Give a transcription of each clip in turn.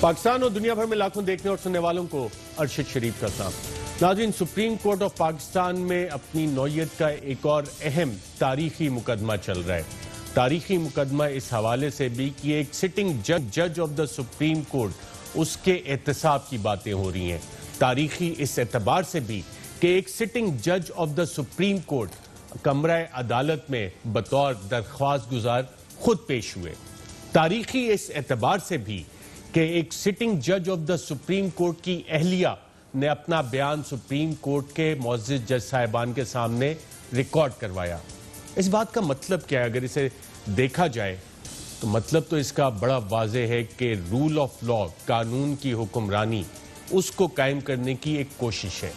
पाकिस्तान और दुनिया भर में लाखों देखने और सुनने वालों को अरशद शरीफ का सलाम। नाज़रीन, सुप्रीम कोर्ट ऑफ पाकिस्तान में अपनी नौयत का एक और अहम तारीखी मुकदमा चल रहा है। तारीखी मुकदमा इस हवाले से भी कि एक सिटिंग जज ऑफ द सुप्रीम कोर्ट उसके एहतसाब की बातें हो रही हैं। तारीखी इस एतबार से भी कि एक सिटिंग जज ऑफ द सुप्रीम कोर्ट कमरा अदालत में बतौर दरख्वास्त गुजार खुद पेश हुए। तारीखी इस एतबार से भी कि एक सिटिंग जज ऑफ द सुप्रीम कोर्ट की अहलिया ने अपना बयान सुप्रीम कोर्ट के मुअज़्ज़िज़ जज साहिबान के सामने रिकॉर्ड करवाया। इस बात का मतलब क्या है? अगर इसे देखा जाए तो मतलब तो इसका बड़ा वाज़ेह है कि रूल ऑफ लॉ, कानून की हुक्मरानी, उसको कायम करने की एक कोशिश है।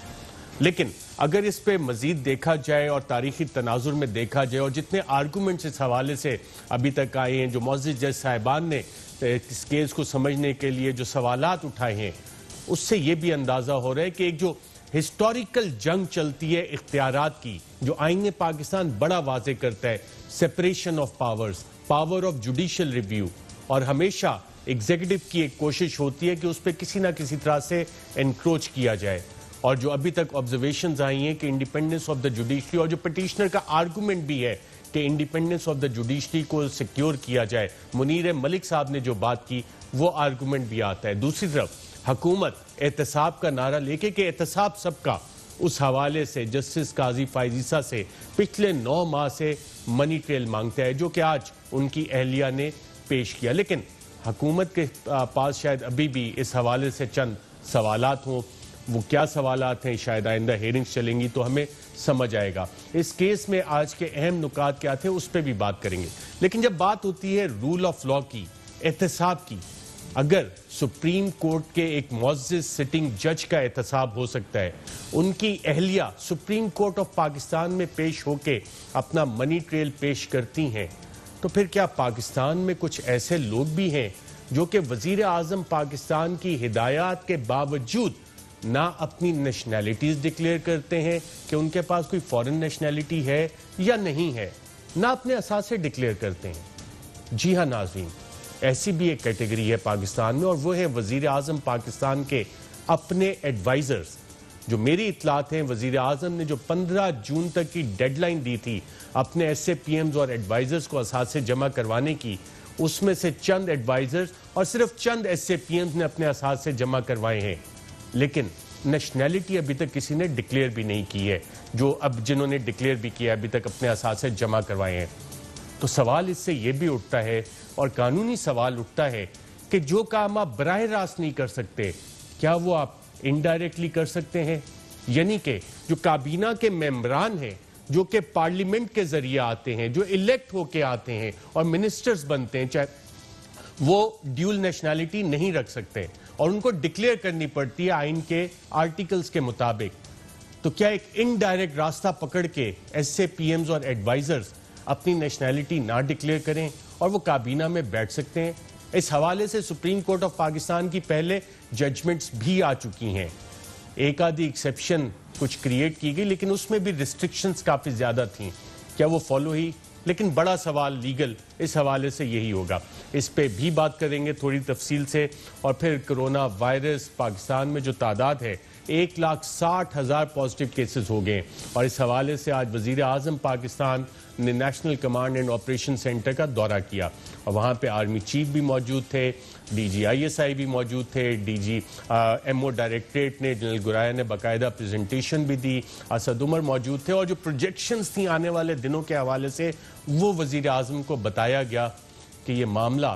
लेकिन अगर इस पे मजीद देखा जाए और तारीखी तनाजुर में देखा जाए और जितने आर्गूमेंट्स इस हवाले से अभी तक आए हैं, जो मुअज़्ज़िज़ जज साहिबान ने इस केस को समझने के लिए जो सवालात उठाए हैं, उससे ये भी अंदाजा हो रहा है कि एक जो हिस्टोरिकल जंग चलती है इख्तियारात की, जो आईन पाकिस्तान बड़ा वाजे करता है, separation of powers, power of judicial review, और हमेशा एग्जीक्यूटिव की एक कोशिश होती है कि उस पर किसी ना किसी तरह से एनक्रोच किया जाए। और जो अभी तक ऑब्जर्वेशंस आई हैं कि इंडिपेंडेंस ऑफ द जुडिशरी, और जो पिटिशनर का आर्गूमेंट भी है कि इंडिपेंडेंस ऑफ द जुडिशरी को सिक्योर किया जाए, मुनीर मलिक साहब ने जो बात की वो आर्गूमेंट भी आता है। दूसरी तरफ हुकूमत एहतसाब का नारा लेके कि एहतसाब सबका, उस हवाले से जस्टिस काजी फायजीसा से पिछले 9 माह से मनी ट्रेल मांगता है, जो कि आज उनकी अहलिया ने पेश किया। लेकिन हुकूमत के पास शायद अभी भी इस हवाले से चंद सवालात हों। वो क्या सवालात हैं, शायद आइंदा हेयरिंग्स चलेंगी तो हमें समझ आएगा। इस केस में आज के अहम नुकात क्या थे उस पर भी बात करेंगे। लेकिन जब बात होती है रूल ऑफ लॉ की, एहतसाब की, अगर सुप्रीम कोर्ट के एक मुअज़्ज़िज़ सिटिंग जज का एहतसाब हो सकता है, उनकी अहलिया सुप्रीम कोर्ट ऑफ पाकिस्तान में पेश होके अपना मनी ट्रेल पेश करती हैं, तो फिर क्या पाकिस्तान में कुछ ऐसे लोग भी हैं जो कि वज़ीर आज़म पाकिस्तान की हिदायत के बावजूद ना अपनी नेशनैलिटीज डिक्लेयर करते हैं कि उनके पास कोई फॉरेन नेशनैलिटी है या नहीं है, ना अपने असासे डिक्लेयर करते हैं? जी हाँ नाज़रीन, ऐसी भी एक कैटेगरी है पाकिस्तान में, और वो है वज़ीर आज़म पाकिस्तान के अपने एडवाइजर्स। जो मेरी इतलात हैं, वज़ीर आज़म ने जो 15 जून तक की डेडलाइन दी थी अपने SAPMs और एडवाइजर्स को असासे जमा करवाने की, उसमें से चंद एडवाइजर्स और सिर्फ चंद SAPMs ने अपने असासे जमा करवाए हैं। लेकिन नेशनैलिटी अभी तक किसी ने डिक्लेयर भी नहीं की है। जो अब जिन्होंने डिक्लेयर भी किया अभी तक अपने असासे जमा करवाए हैं, तो सवाल इससे ये भी उठता है और कानूनी सवाल उठता है कि जो काम आप बराह रास्त नहीं कर सकते, क्या वो आप इनडायरेक्टली कर सकते हैं? यानी कि जो काबीना के मेंबरान हैं, जो कि पार्लियामेंट के जरिए आते हैं, जो इलेक्ट होके आते हैं और मिनिस्टर्स बनते हैं, चाहे वो ड्यूल नेशनैलिटी नहीं रख सकते और उनको डिक्लेयर करनी पड़ती है आइन के आर्टिकल्स के मुताबिक। तो क्या एक इनडायरेक्ट रास्ता पकड़ के SAPMs और एडवाइजर्स अपनी नेशनैलिटी ना डिक्लेयर करें और वो काबीना में बैठ सकते हैं? इस हवाले से सुप्रीम कोर्ट ऑफ पाकिस्तान की पहले जजमेंट्स भी आ चुकी हैं। एक आधी एक्सेप्शन कुछ क्रिएट की गई, लेकिन उसमें भी रिस्ट्रिक्शंस काफ़ी ज़्यादा थी। क्या वो फॉलो हुई? लेकिन बड़ा सवाल लीगल इस हवाले से यही होगा। इस पे भी बात करेंगे थोड़ी तफसील से। और फिर कोरोना वायरस पाकिस्तान में जो तादाद है, 1,60,000 पॉजिटिव केसेस हो गए, और इस हवाले से आज वज़ीर आज़म पाकिस्तान ने national command and operation centre का दौरा किया और वहाँ पे आर्मी चीफ भी मौजूद थे, DG ISI भी मौजूद थे, DG MO डायरेक्टरेट ने, जनरल गुराया ने बाकायदा प्रेजेंटेशन भी दी, असद उमर मौजूद थे, और जो प्रोजेक्शंस थी आने वाले दिनों के हवाले से वो वज़ीर आज़म को बताया गया कि ये मामला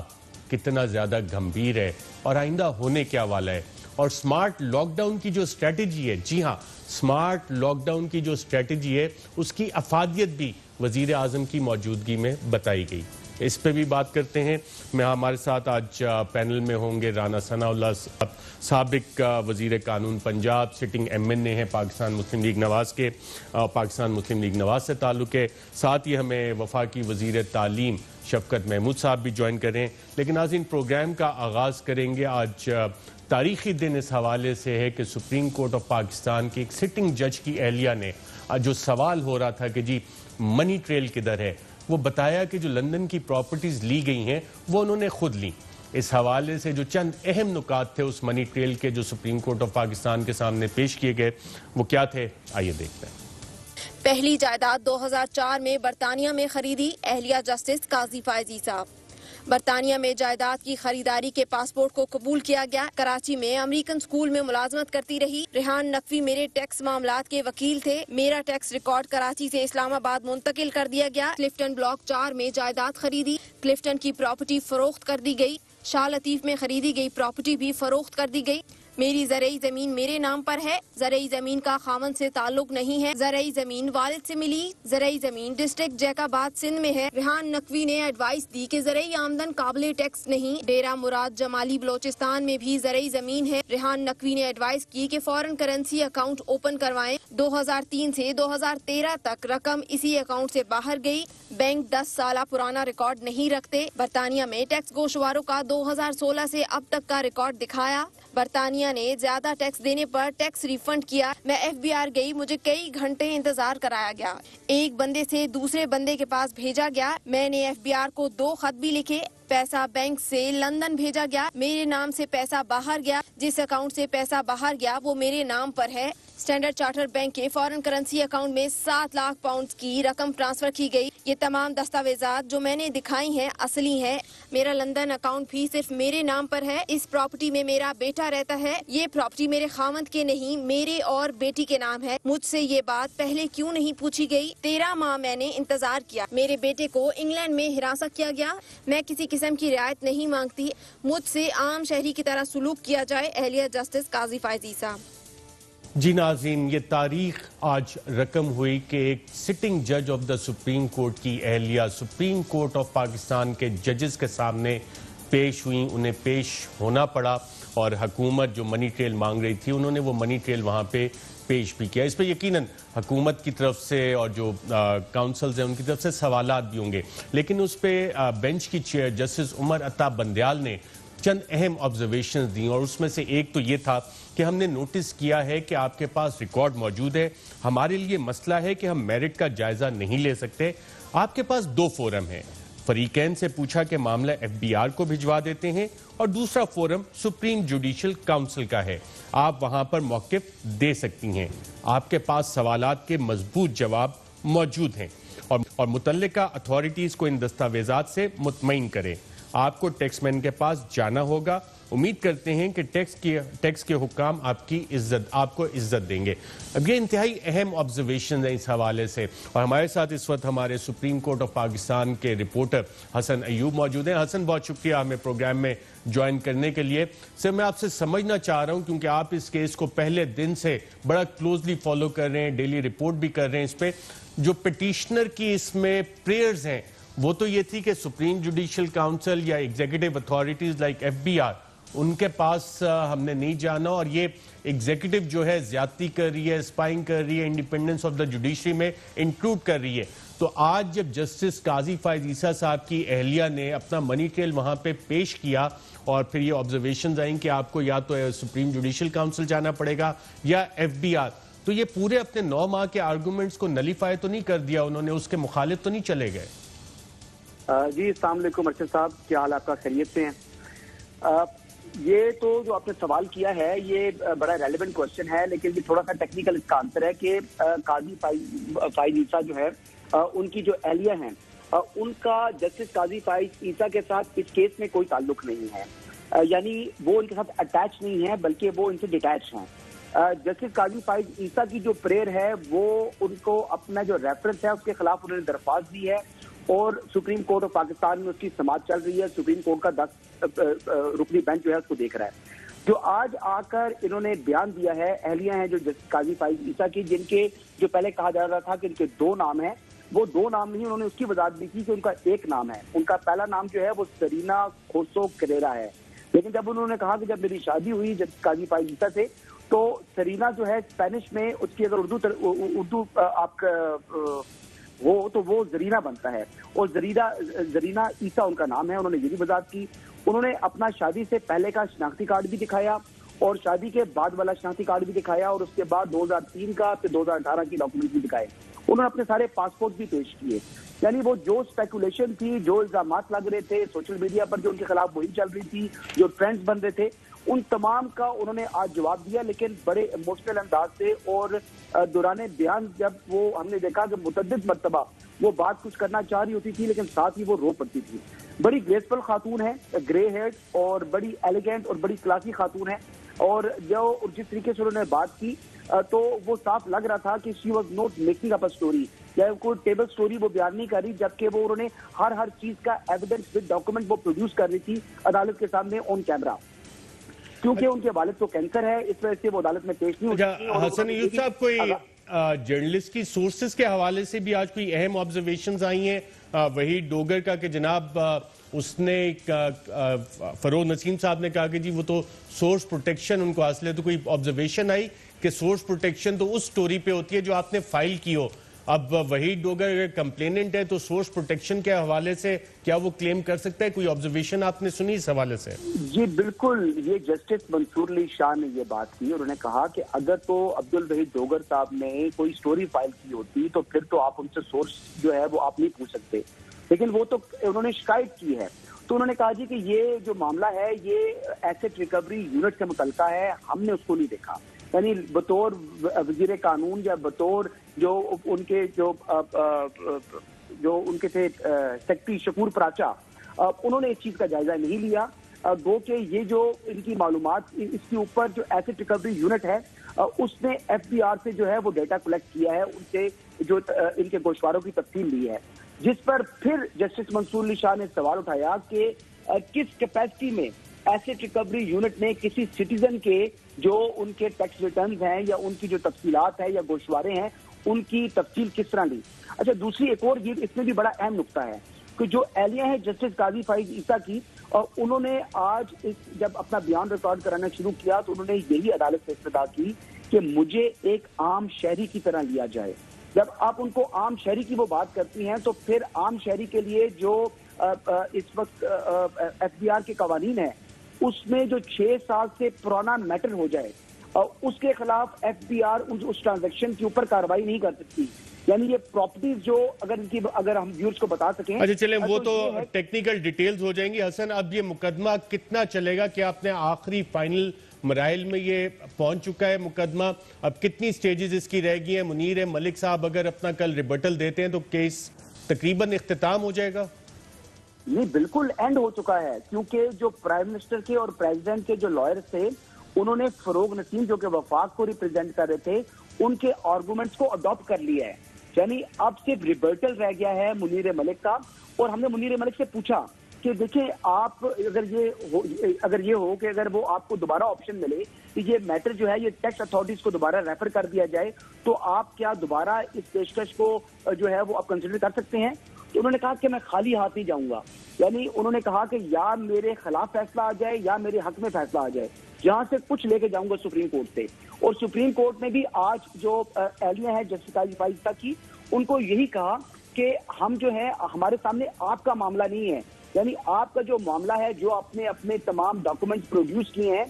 कितना ज़्यादा गंभीर है और आइंदा होने क्या वाला है। और स्मार्ट लॉकडाउन की जो स्ट्रेटजी है, जी हाँ, स्मार्ट लॉकडाउन की जो स्ट्रेटजी है, उसकी अफादियत भी वज़ीर आज़म की मौजूदगी में बताई गई। इस पे भी बात करते हैं। हमारे साथ आज पैनल में होंगे राना सनाउल्लाह साहब, साबिक वज़ीर कानून पंजाब, सिटिंग MNA हैं पाकिस्तान मुस्लिम लीग नवाज़ के, पाकिस्तान मुस्लिम लीग नवाज़ से ताल्लुक़ है। साथ ही हमें वफाकी वज़ीर तालीम शफकत महमूद साहब भी ज्वाइन करें। लेकिन आज इन प्रोग्राम का आगाज़ करेंगे, आज तारीख़ी दिन इस हवाले से है कि सुप्रीम कोर्ट ऑफ पाकिस्तान की एक सिटिंग जज की अहलिया ने जो सवाल हो रहा था कि जी मनी ट्रेल किधर है, वो बताया कि जो लंदन की प्रॉपर्टीज़ ली गई हैं वो उन्होंने खुद ली, इस हवाले से जो चंद अहम नुकात थे उस मनी ट्रेल के जो सुप्रीम कोर्ट ऑफ पाकिस्तान के सामने पेश किए गए, वो क्या थे, आइए देखते हैं। पहली जायदाद 2004 में बरतानिया में खरीदी अहलिया जस्टिस काजी फायज ईसा। बरतानिया में जायदाद की खरीदारी के पासपोर्ट को कबूल किया गया। कराची में अमेरिकन स्कूल में मुलाजमत करती रही। रेहान नकवी मेरे टैक्स मामलात के वकील थे। मेरा टैक्स रिकॉर्ड कराची से इस्लामाबाद मुंतकिल कर दिया गया। क्लिफ्टन ब्लॉक 4 में जायदाद खरीदी। क्लिफ्टन की प्रॉपर्टी फरोख्त कर दी गई। शाह लतीफ में खरीदी गई प्रॉपर्टी भी फरोख्त कर दी गई। मेरी ज़रई ज़मीन मेरे नाम पर है। ज़रई ज़मीन का खामन से ताल्लुक नहीं है। ज़रई ज़मीन वालिद से मिली। ज़रई ज़मीन डिस्ट्रिक्ट जैकाबाद सिंध में है। रेहान नकवी ने एडवाइस दी कि ज़रई आमदन काबिल टैक्स नहीं। डेरा मुराद जमाली बलोचिस्तान में भी ज़रई ज़मीन है। रेहान नकवी ने एडवाइस की कि फॉरेन करेंसी अकाउंट ओपन करवाएं। 2003 से 2013 तक रकम इसी अकाउंट से बाहर गई। बैंक 10 साल पुराना रिकॉर्ड नहीं रखते। बरतानिया में टैक्स गोशवारों का 2016 से अब तक का रिकॉर्ड दिखाया। बरतानिया ने ज्यादा टैक्स देने पर टैक्स रिफंड किया। मैं FBI गई, मुझे कई घंटे इंतजार कराया गया। एक बंदे से दूसरे बंदे के पास भेजा गया। मैंने FBI को 2 खत भी लिखे। पैसा बैंक से लंदन भेजा गया। मेरे नाम से पैसा बाहर गया। जिस अकाउंट से पैसा बाहर गया वो मेरे नाम पर है। स्टैंडर्ड चार्टर्ड बैंक के फॉरेन करेंसी अकाउंट में 7 लाख पाउंड की रकम ट्रांसफर की गई। ये तमाम दस्तावेजात जो मैंने दिखाई हैं असली हैं। मेरा लंदन अकाउंट भी सिर्फ मेरे नाम पर है। इस प्रॉपर्टी में मेरा बेटा रहता है। ये प्रॉपर्टी मेरे खामद के नहीं, मेरे और बेटी के नाम है। मुझसे ये बात पहले क्यों नहीं पूछी गई? 13 माह मैंने इंतजार किया। मेरे बेटे को इंग्लैंड में हिरासत किया गया। मैं किसी किस्म की रियायत नहीं मांगती। मुझसे आम शहरी की तरह सुलूक किया जाए। अहलिया जस्टिस काजी फायज ईसा। जी नाज़रीन, ये तारीख आज रकम हुई कि एक सिटिंग जज ऑफ द सुप्रीम कोर्ट की अहलिया सुप्रीम कोर्ट ऑफ पाकिस्तान के जजेस के सामने पेश हुई। उन्हें पेश होना पड़ा और हुकूमत जो मनी ट्रेल मांग रही थी उन्होंने वो मनी ट्रेल वहाँ पे पेश भी किया। इस पर यकीनन हुकूमत की तरफ से और जो काउंसल्स हैं उनकी तरफ से सवालात भी होंगे, लेकिन उस पर बेंच की चेयर जस्टिस उमर अता बंदयाल ने चंद अहम ऑब्जर्वेशंस दी और उसमें से एक तो ये था कि हमने नोटिस किया है कि आपके पास रिकॉर्ड मौजूद है। हमारे लिए मसला है कि हम मेरिट का जायजा नहीं ले सकते। आपके पास 2 फोरम हैं। फरीकैन से पूछा कि मामला FBI को भिजवा देते हैं और दूसरा फोरम सुप्रीम जुडिशल काउंसिल का है। आप वहां पर मौक़िफ़ दे सकती हैं। आपके पास सवालात के मजबूत जवाब मौजूद हैं और मुतल्लिका अथॉरिटीज को इन दस्तावेजात से मुतमईन करें। आपको टैक्समैन के पास जाना होगा। उम्मीद करते हैं कि टैक्स के हुक्काम आपको इज्जत देंगे। अब ये इंतहाई अहम ऑब्जर्वेशन है इस हवाले से और हमारे साथ इस वक्त हमारे सुप्रीम कोर्ट ऑफ पाकिस्तान के रिपोर्टर हसन अयूब मौजूद हैं। हसन, बहुत शुक्रिया हमें प्रोग्राम में ज्वाइन करने के लिए। सर, मैं आपसे समझना चाह रहा हूँ क्योंकि आप इस केस को पहले दिन से बड़ा क्लोजली फॉलो कर रहे हैं, डेली रिपोर्ट भी कर रहे हैं इस पर। जो पिटिशनर की इसमें प्रेयर्स हैं वो तो ये थी कि सुप्रीम जुडिशल काउंसिल या एग्जीक्यूटिव अथॉरिटीज लाइक FBI उनके पास हमने नहीं जाना और ये एग्जीक्यूटिव जो है ज्यादती कर रही है, स्पाइंग कर रही है, इंडिपेंडेंस ऑफ द जुडिशरी में इंक्लूड कर रही है। तो आज जब जस्टिस काजी फायज ईसा साहब की अहलिया ने अपना मनी ट्रेल वहां पे पेश किया और फिर ये ऑब्जर्वेशंस आई कि आपको या तो सुप्रीम जुडिशल काउंसिल जाना पड़ेगा या FBI, तो ये पूरे अपने 9 माह के आर्गूमेंट्स को नलीफाई तो नहीं कर दिया उन्होंने, उसके मुखालिफ तो नहीं चले गए? जी, अस्सलाम वालेकुम अर्शद साहब, क्या हाल आपका? खैरियत से हैं? ये तो जो आपने सवाल किया है ये बड़ा रेलेवेंट क्वेश्चन है, लेकिन ये थोड़ा सा टेक्निकल इसका आंसर है कि काजी फायज ईसा जो है उनकी जो अहलिया हैं उनका जस्टिस काजी फायज ईसा के साथ इस केस में कोई ताल्लुक नहीं है। यानी वो उनके साथ अटैच नहीं है बल्कि वो इनसे डिटैच हैं। जस्टिस काजी फायज ईसा की जो प्रेयर है वो उनको अपना जो रेफरेंस है उसके खिलाफ उन्होंने दरख्वास्त दी है और सुप्रीम कोर्ट ऑफ पाकिस्तान में उसकी समाअत चल रही है। सुप्रीम कोर्ट का 10 रुकनी बेंच जो है उसको देख रहा है। जो आज आकर इन्होंने बयान दिया है, अहलिया हैं जो जस्टिस काजी फायज ईसा की, जिनके जो पहले कहा जा रहा था कि इनके 2 नाम हैं, वो 2 नाम नहीं, उन्होंने उसकी वजाहत भी की कि उनका 1 नाम है। उनका पहला नाम जो है वो सरीना खोसो करेरा है, लेकिन जब उन्होंने कहा कि जब मेरी शादी हुई जस्टिस काजी फायज ईसा से तो सरीना जो है स्पेनिश में उसकी अगर उर्दू आपका वो तो वो जरीना बनता है और जरीना ईसा उनका नाम है। उन्होंने ये भी वजाहत की। उन्होंने अपना शादी से पहले का शिनाख्ती कार्ड भी दिखाया और शादी के बाद वाला शनाख्ती कार्ड भी दिखाया और उसके बाद 2003 का फिर 2018 की डॉक्यूमेंट भी दिखाए। उन्होंने अपने सारे पासपोर्ट भी पेश किए। यानी वो जो स्पेकुलेशन थी, जो इल्जाम लग रहे थे सोशल मीडिया पर, जो उनके खिलाफ मुहिम चल रही थी, जो ट्रेंड्स बन रहे थे, उन तमाम का उन्होंने आज जवाब दिया, लेकिन बड़े इमोशनल अंदाज से। और दौरान बयान जब वो हमने देखा कि मुतअद्दिद मर्तबा वो बात कुछ करना चाह रही होती थी, लेकिन साथ ही वो रो पड़ती थी। बड़ी ग्रेसफुल खातून है, ग्रे हेयर, और बड़ी एलिगेंट और बड़ी क्लासी खातून है। और जो जिस तरीके से उन्होंने बात की तो वो साफ लग रहा था कि she was not making up a story, या कोई टेबल स्टोरी वो बयान नहीं कर रही, जबकि वो उन्होंने हर चीज का एविडेंस विद डॉक्यूमेंट वो प्रोड्यूस कर रही थी अदालत के सामने ऑन कैमरा। क्योंकि उनके वालिद को कैंसर है, इस वजह से वो अदालत में पेश नहीं हो सकती। हसन अय्यूब साहब, कोई जर्नलिस्ट की सोर्सेज के हवाले से भी आज कोई अहम ऑब्जर्वेशंस आई हैं? वही डोगर का कि जनाब उसने फरोज नसीम साहब ने कहा कि जी वो तो सोर्स प्रोटेक्शन उनको हासिल है, तो कोई ऑब्जर्वेशन आई कि सोर्स प्रोटेक्शन तो उस स्टोरी पे होती है जो आपने फाइल की हो। अब वही डोगर अगर कंप्लेनेंट है तो सोर्स प्रोटेक्शन के हवाले से क्या वो क्लेम कर सकता है? कोई ऑब्जर्वेशन आपने सुनी इस हवाले से? जी बिल्कुल, ये जस्टिस मंसूर अली शाह ने ये बात की। उन्होंने कहा कि अगर तो अब्दुल वहीद डोगर साहब ने कोई स्टोरी फाइल की होती तो फिर तो आप उनसे सोर्स जो है वो आप नहीं पूछ सकते, लेकिन वो तो उन्होंने शिकायत की है। तो उन्होंने कहा जी कि ये जो मामला है ये एसेट रिकवरी यूनिट से मुतल्लिका है, हमने उसको नहीं देखा। यानी बतौर वजीर कानून या बतौर जो उनके जो उनके थे सेक्रेटरी शकूर पराचा, उन्होंने इस चीज का जायजा नहीं लिया। गो के ये जो इनकी मालूमात इसके ऊपर जो एसेट रिकवरी यूनिट है उसने FBI से जो है वो डेटा कलेक्ट किया है, उनसे जो इनके गोशवारों की तफसील ली है, जिस पर फिर जस्टिस मंसूर अली शाह ने सवाल उठाया कि किस कैपेसिटी में एसेट रिकवरी यूनिट ने किसी सिटीजन के जो उनके टैक्स रिटर्न्स हैं या उनकी जो तफसीलात है या गोशवारे हैं उनकी तफसील किस तरह ली। अच्छा, दूसरी एक और ये इसमें भी बड़ा अहम नुक्ता है कि जो एहलिया है जस्टिस काजी फाइज ईसा की, और उन्होंने आज जब अपना बयान रिकॉर्ड कराना शुरू किया तो उन्होंने यही अदालत से इस्तदा की कि मुझे एक आम शहरी की तरह लिया जाए। जब आप उनको आम शहरी की वो बात करती हैं तो फिर आम शहरी के लिए जो इस वक्त FBI के कवानीन है उसमें जो 6 साल से पुराना मैटर हो जाए उसके खिलाफ FBI उस ट्रांजैक्शन के ऊपर कार्रवाई नहीं कर सकती। यानी ये प्रॉपर्टीज जो अगर हम व्यूअर्स को बता सकें। अच्छा चलें, वो तो टेक्निकल डिटेल्स हो जाएंगी। हसन, अब ये मुकदमा कितना चलेगा? क्या आपने आखिरी फाइनल मराइल में ये पहुंच चुका है मुकदमा? अब कितनी स्टेजेस इसकी रह गई हैं? मुनीर मलिक साहब अगर अपना कल रिबटल देते हैं तो केस तकरीबन इख्तिताम हो जाएगा? ये बिल्कुल एंड हो चुका है, क्योंकि जो प्राइम मिनिस्टर के और प्रेसिडेंट के जो लॉयर्स थे उन्होंने फरोग नसीम जो कि वफाक को रिप्रेजेंट कर रहे थे उनके आर्गूमेंट्स को अडॉप्ट कर लिया है। यानी अब सिर्फ रिबर्टल रह गया है मुनीर मलिक का। और हमने मुनीर मलिक से पूछा कि देखिए आप अगर ये हो कि अगर वो आपको दोबारा ऑप्शन मिले कि ये मैटर जो है ये टैक्स अथॉरिटीज को दोबारा रेफर कर दिया जाए तो आप क्या दोबारा इस पेशकश को जो है वो आप कंसिडर कर सकते हैं? तो उन्होंने कहा कि मैं खाली हाथ नहीं जाऊंगा। यानी उन्होंने कहा कि या मेरे खिलाफ फैसला आ जाए या मेरे हक में फैसला आ जाए, यहाँ से कुछ लेके जाऊंगा सुप्रीम कोर्ट से। और सुप्रीम कोर्ट ने भी आज जो एहलिया है जस्टिस काजी फाइज की उनको यही कहा कि हम जो है हमारे सामने आपका मामला नहीं है, यानी आपका जो मामला है जो आपने अपने तमाम डॉक्यूमेंट्स प्रोड्यूस किए हैं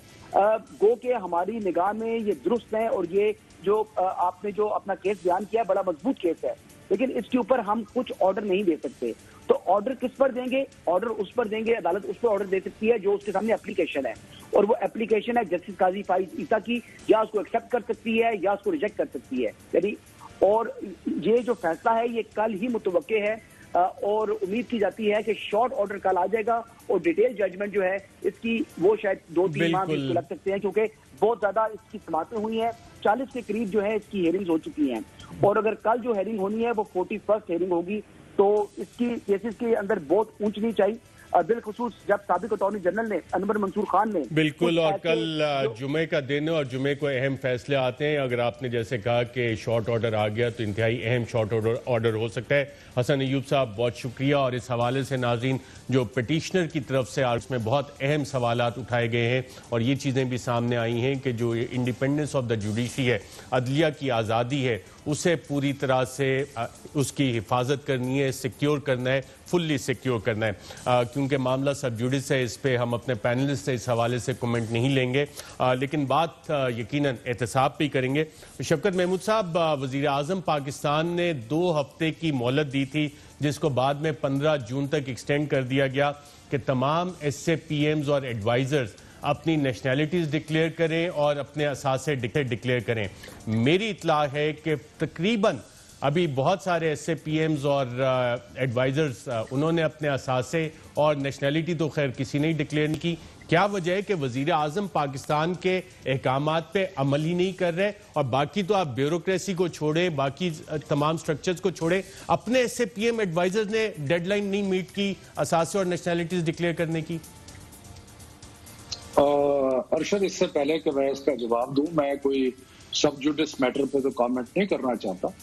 गो के हमारी निगाह में ये दुरुस्त है और ये जो आपने जो अपना केस बयान किया बड़ा मजबूत केस है, लेकिन इसके ऊपर हम कुछ ऑर्डर नहीं दे सकते। तो ऑर्डर किस पर देंगे? ऑर्डर उस पर देंगे, अदालत उस पर ऑर्डर दे सकती है जो उसके सामने एप्लीकेशन है, और वो एप्लीकेशन है जस्टिस काजी फाइज ईसा की, या उसको एक्सेप्ट कर सकती है या उसको रिजेक्ट कर सकती है। यानी और ये जो फैसला है ये कल ही मुतवक्के है और उम्मीद की जाती है कि शॉर्ट ऑर्डर कल आ जाएगा और डिटेल जजमेंट जो है इसकी वो शायद 2-3 माह लग सकते हैं, क्योंकि बहुत ज्यादा इसकी समातें हुई हैं। 40 के करीब जो है इसकी हियरिंग्स हो चुकी हैं, और अगर कल जो हेयरिंग होनी है वो 41st हेयरिंग होगी। तो इसकी केसेस के अंदर बहुत ऊंच नीच आई, बिलखुसूस जब साबिक अटॉर्नी जनरल ने अनवर मंसूर खान ने बिल्कुल, और कल जुमे का दिन है और जुमे को अहम फैसले आते हैं। अगर आपने जैसे कहा कि शॉर्ट ऑर्डर आ गया तो इंतहाई अहम शॉर्ट ऑर्डर हो सकता है। हसन अय्यूब साहब बहुत शुक्रिया। और इस हवाले से नाज़रीन जो पिटिशनर की तरफ से आज में बहुत अहम सवालात उठाए गए हैं और ये चीज़ें भी सामने आई हैं कि जो इंडिपेंडेंस ऑफ द जुडिशरी है, अदलिया की आज़ादी है, उसे पूरी तरह से उसकी हिफाजत करनी है, सिक्योर करना है, फुल्ली सिक्योर करना है। क्योंकि मामला सब जुडिस है, इस पे हम अपने पैनलिस्ट से इस हवाले से कमेंट नहीं लेंगे, लेकिन बात यकीनन एहतसाब भी करेंगे। शफकत महमूद साहब, वज़ीर आज़म पाकिस्तान ने 2 हफ्ते की मोहलत दी थी, जिसको बाद में 15 जून तक एक्सटेंड कर दिया गया कि तमाम SAPMs और एडवाइज़र्स अपनी नेशनैलिटीज़ डिक्लेयर करें और अपने असासे डिक्लेयर करें। मेरी इत्ला है कि तकरीबन अभी बहुत सारे SAPMs और एडवाइज़र्स उन्होंने अपने असासे और नेशनैलिटी तो खैर किसी ने डिक्लेयर नहीं की। क्या वजह है कि वज़ीर आज़म पाकिस्तान के अहकामात पे अमल ही नहीं कर रहे? और बाकी तो आप ब्यूरोक्रेसी को छोड़े, बाकी तमाम स्ट्रक्चर्स को छोड़े, अपने SAPM एडवाइज़र्स ने डेडलाइन नहीं मीट की असासे और नेशनैलिटीज़ डिक्लेयर करने की। अरशद, इससे पहले कि मैं इसका जवाब दूं, मैं कोई सब जुडिस मैटर पे तो कमेंट नहीं करना चाहता,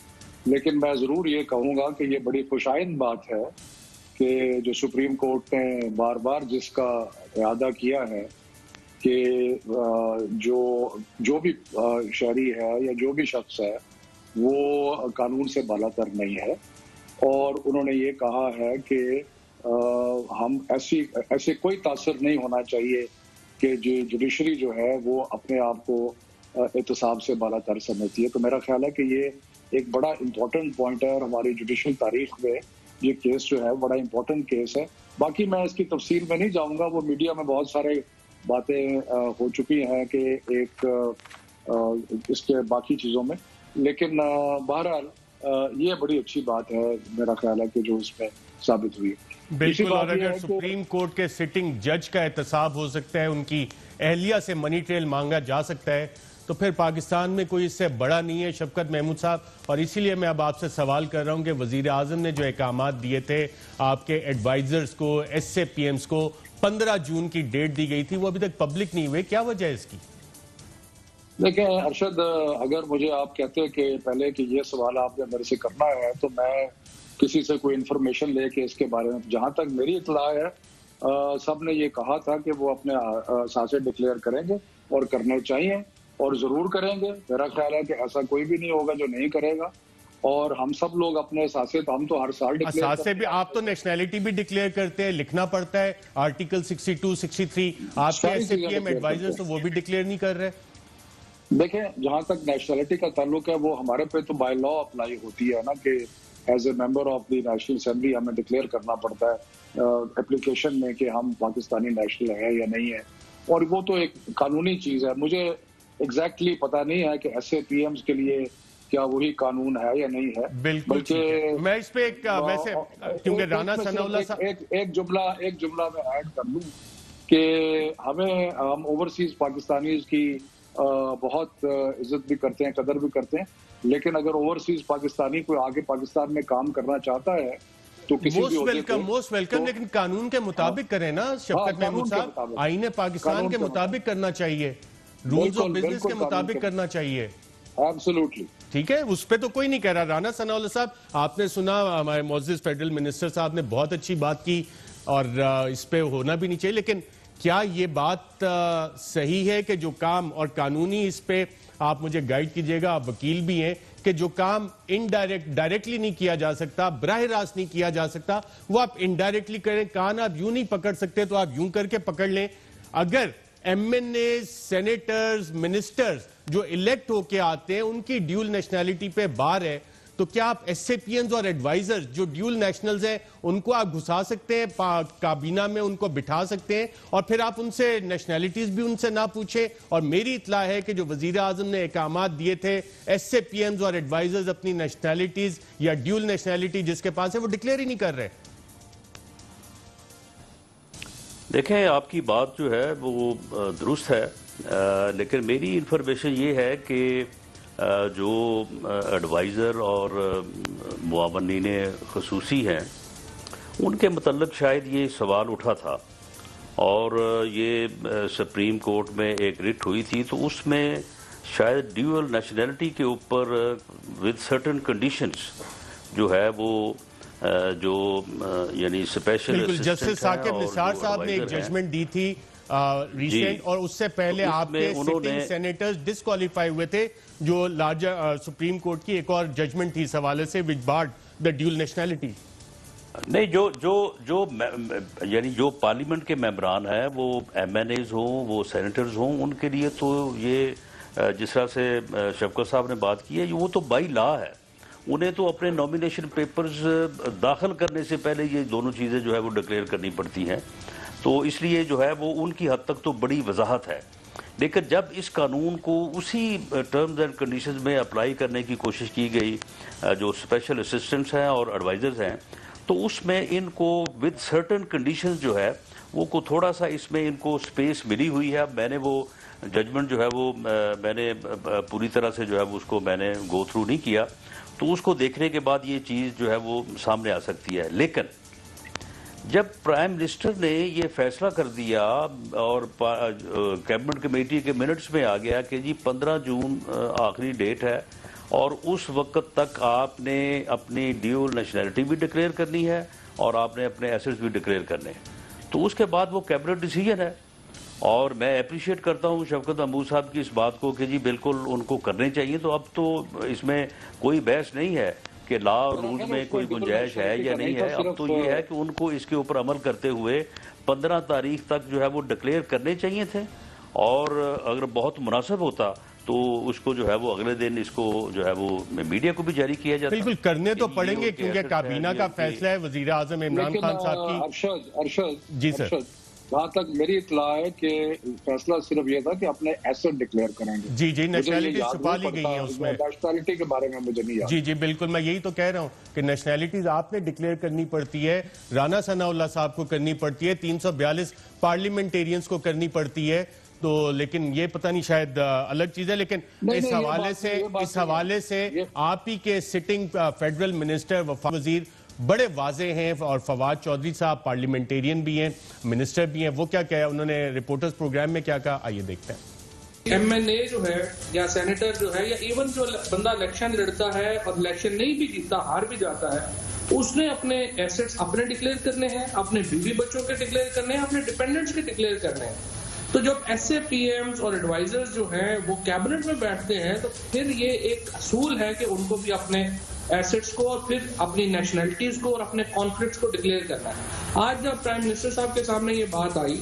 लेकिन मैं ज़रूर ये कहूँगा कि ये बड़ी खुशाइंद बात है कि जो सुप्रीम कोर्ट ने बार बार जिसका इरादा किया है कि जो भी शहरी है या जो भी शख्स है वो कानून से बालातर नहीं है, और उन्होंने ये कहा है कि हम ऐसे कोई तासर नहीं होना चाहिए कि जो जुडिशरी जो है वो अपने आप को एहतसाब से बालातर समझती है। तो मेरा ख्याल है कि ये एक बड़ा इंपॉर्टेंट पॉइंट है और हमारी जुडिशल तारीख में ये केस जो है बड़ा इंपॉर्टेंट केस है। बाकी मैं इसकी तफसील में नहीं जाऊंगा, वो मीडिया में बहुत सारे बातें हो चुकी हैं कि एक इसके बाकी चीज़ों में, लेकिन बहरहाल ये बड़ी अच्छी बात है मेरा ख्याल है कि जो इसमें साबित हुई। बिल्कुल, और अगर सुप्रीम कोर्ट के सिटिंग जज का एहतसाब हो सकता है, उनकी अहलिया से मनी ट्रेल मांगा जा सकता है, तो फिर पाकिस्तान में कोई इससे बड़ा नहीं है शफकत महमूद साहब। और इसीलिए मैं अब आपसे सवाल कर रहा हूं कि वजीर आजम ने जो अहकामात दिए थे आपके एडवाइजर्स को, SAPMs को, 15 जून की डेट दी गई थी, वो अभी तक पब्लिक नहीं हुए, क्या वजह है इसकी? देखिए अरशद, अगर मुझे आप कहते हैं कि पहले कि ये सवाल आपने मेरे से करना है तो मैं किसी से कोई इन्फॉर्मेशन लेके इसके बारे में, जहां तक मेरी इत्तला है सब ने ये कहा था कि वो अपने सासे डिक्लेयर करेंगे और करने चाहिए और जरूर करेंगे। मेरा ख्याल है कि ऐसा कोई भी नहीं होगा जो नहीं करेगा, और हम सब लोग अपने सासे तो हम तो हर साल डिक्लेयर सासे भी, आप तो नेशनैलिटी भी डिक्लेयर करते हैं, लिखना पड़ता है आर्टिकल 62, 63, आपके SAPM एडवाइजर्स तो वो भी डिक्लेयर नहीं कर रहे। देखें, जहां तक नेशनैलिटी का ताल्लुक है वो हमारे पे तो बाय लॉ अप्लाई होती है ना कि as a member of the national assembly हमें डिक्लेयर करना पड़ता है एप्लीकेशन में कि हम पाकिस्तानी नेशनल है या नहीं है, और वो तो एक कानूनी चीज है। मुझे एग्जैक्टली पता नहीं है कि SAPMs के लिए क्या वही कानून है या नहीं है। बल्कि मैं इस पे एक वैसे क्योंकि राना सनाउल्लाह साहब एक जुमला में ऐड कर लूं कि हम ओवरसीज पाकिस्तानीज की बहुत इज्जत भी करते हैं, कदर भी करते हैं, लेकिन अगर ओवरसीज पाकिस्तानी कोई आगे पाकिस्तान में काम करना चाहता है तो किसी भी मोस्ट वेलकम, लेकिन कानून के मुताबिक करें ना शफकत महमूद साहब, आईने पाकिस्तान के मुताबिक करना चाहिए, रूल्स ऑफ बिजनेस के मुताबिक करना चाहिए। एब्सोल्युटली ठीक है, उस पे तो कोई नहीं कह रहा। राना सनाउल्लाह साहब, आपने सुना हमारे मोअज़्ज़िज़ फेडरल मिनिस्टर साहब ने बहुत अच्छी बात की और इस पे होना भी नहीं चाहिए, लेकिन क्या ये बात सही है कि जो काम, और कानूनी इस पे आप मुझे गाइड कीजिएगा, आप वकील भी हैं, कि जो काम डायरेक्टली नहीं किया जा सकता, बराह रास्त नहीं किया जा सकता, वो आप इनडायरेक्टली करें। कान आप यूं नहीं पकड़ सकते तो आप यूं करके पकड़ लें। अगर MNA, सेनेटर्स, मिनिस्टर्स जो इलेक्ट होके आते हैं उनकी ड्यूल नेशनैलिटी पे बार है, तो क्या आप SAPMs और एडवाइजर्स जो ड्यूल नेशनल्स हैं उनको आप घुसा सकते हैं काबीना में, उनको बिठा सकते हैं और फिर आप उनसे नेशनैलिटीज भी उनसे ना पूछे? और मेरी इत्ला है कि जो वजीर आजम ने अहकामात दिए थे, SAPMs और एडवाइजर्स अपनी नेशनैलिटीज या ड्यूल नेशनैलिटी जिसके पास है वो डिक्लेयर ही नहीं कर रहे। देखें, आपकी बात जो है वो दुरुस्त है, लेकिन मेरी इंफॉर्मेशन ये है कि जो एडवाइज़र और मुआवनीन खसूसी हैं उनके मतलब शायद ये सवाल उठा था और ये सुप्रीम कोर्ट में एक रिट हुई थी, तो उसमें शायद ड्यूअल नेशनैलिटी के ऊपर विद सर्टेन कंडीशंस जो है वो जो यानी स्पेशल जस्टिस साकिब निसार साहब ने एक जजमेंट दी थी रिसेंट, और उससे पहले आपके सिटिंग सेनेटर्स डिस्क्वालीफाई हुए थे, जो लार्जर सुप्रीम कोर्ट की एक और जजमेंट थी इस हवाले से, विच बार्ड द ड्यूल नेशनैलिटी। नहीं, यानी जो पार्लियामेंट के मेंबरान हैं वो MNAs हों, वो सेनेटर्स हों, उनके लिए तो ये जिस तरह से शफकत साहब ने बात की है, वो तो बाई लॉ है। उन्हें तो अपने नॉमिनेशन पेपर्स दाखिल करने से पहले ये दोनों चीज़ें जो है वो डिक्लेयर करनी पड़ती हैं, तो इसलिए जो है वो उनकी हद तक तो बड़ी वजाहत है। लेकिन जब इस कानून को उसी टर्म्स एंड कंडीशंस में अप्लाई करने की कोशिश की गई, जो स्पेशल असिस्टेंट्स हैं और एडवाइज़र्स हैं, तो उसमें इनको विद सर्टन कंडीशंस जो है वो को थोड़ा सा इसमें इनको स्पेस मिली हुई है। अब मैंने वो जजमेंट जो है वो मैंने पूरी तरह से जो है वो उसको मैंने गो थ्रू नहीं किया, तो उसको देखने के बाद ये चीज़ जो है वो सामने आ सकती है। लेकिन जब प्राइम मिनिस्टर ने ये फैसला कर दिया और कैबिनेट कमेटी के मिनट्स में आ गया कि जी 15 जून आखिरी डेट है और उस वक्त तक आपने अपनी ड्यूल नेशनैलिटी भी डिक्लेयर करनी है और आपने अपने एसेट्स भी डिक्लेयर करने हैं, तो उसके बाद वो कैबिनेट डिसीजन है। और मैं अप्रिशिएट करता हूँ शफकत महमूद साहब की इस बात को कि जी बिल्कुल उनको करने चाहिए। तो अब तो इसमें कोई बहस नहीं है कि लॉ और रूल्स में कोई गुंजाइश है या नहीं है। अब तो ये है कि उनको इसके ऊपर अमल करते हुए 15 तारीख तक जो है वो डिक्लेयर करने चाहिए थे, और अगर बहुत मुनासिब होता तो उसको जो है वो अगले दिन इसको जो है वो मीडिया को भी जारी किया जाता। बिल्कुल करने तो पड़ेंगे क्योंकि काबीना का फैसला है, वजीर आजम इमरान खान साहब की। अरशद जी सर, जहाँ तक मेरी इत्तला है कि फैसला सिर्फ ये था कि अपने एसेट डिक्लेयर करेंगे। जी जी, नेशनैलिटी छुपा ली गई है उसमें। नेशनैलिटी के बारे में मुझे नहीं याद। जी जी बिल्कुल, मैं यही तो कह रहा हूँ कि नेशनैलिटीज आपने डिक्लेयर करनी पड़ती है, राना सनाउल्लाह साहब को करनी पड़ती है, 342 पार्लियामेंटेरियंस को करनी पड़ती है। तो लेकिन ये पता नहीं शायद अलग चीज है। लेकिन इस हवाले से आप ही के सिटिंग फेडरल मिनिस्टर वफाक वजीर बड़े वाजे हैं, और फवाद चौधरी साहब पार्लियामेंटेरियन भी हैं, मिनिस्टर भी हैं। वो क्या कहा उन्होंने रिपोर्टर्स प्रोग्राम में, क्या कहा, आइए देखते हैं। MNA जो है या सेनेटर जो है या इवन जो बंदा इलेक्शन लड़ता है और इलेक्शन नहीं भी जीतता, हार भी जाता है, उसने अपने एसेट्स अपने डिक्लेयर करने हैं, अपने बीवी बच्चों के डिक्लेयर करने हैं, अपने डिपेंडेंट्स के डिक्लेयर करने हैं। तो जब SAPMs और एडवाइजर्स जो हैं वो कैबिनेट में बैठते हैं, तो फिर ये एक असूल है कि उनको भी अपने एसेट्स को और फिर अपनी नेशनैलिटीज को और अपने कॉन्फ्लिक्ट्स को डिक्लेयर करना है। आज जब प्राइम मिनिस्टर साहब के सामने ये बात आई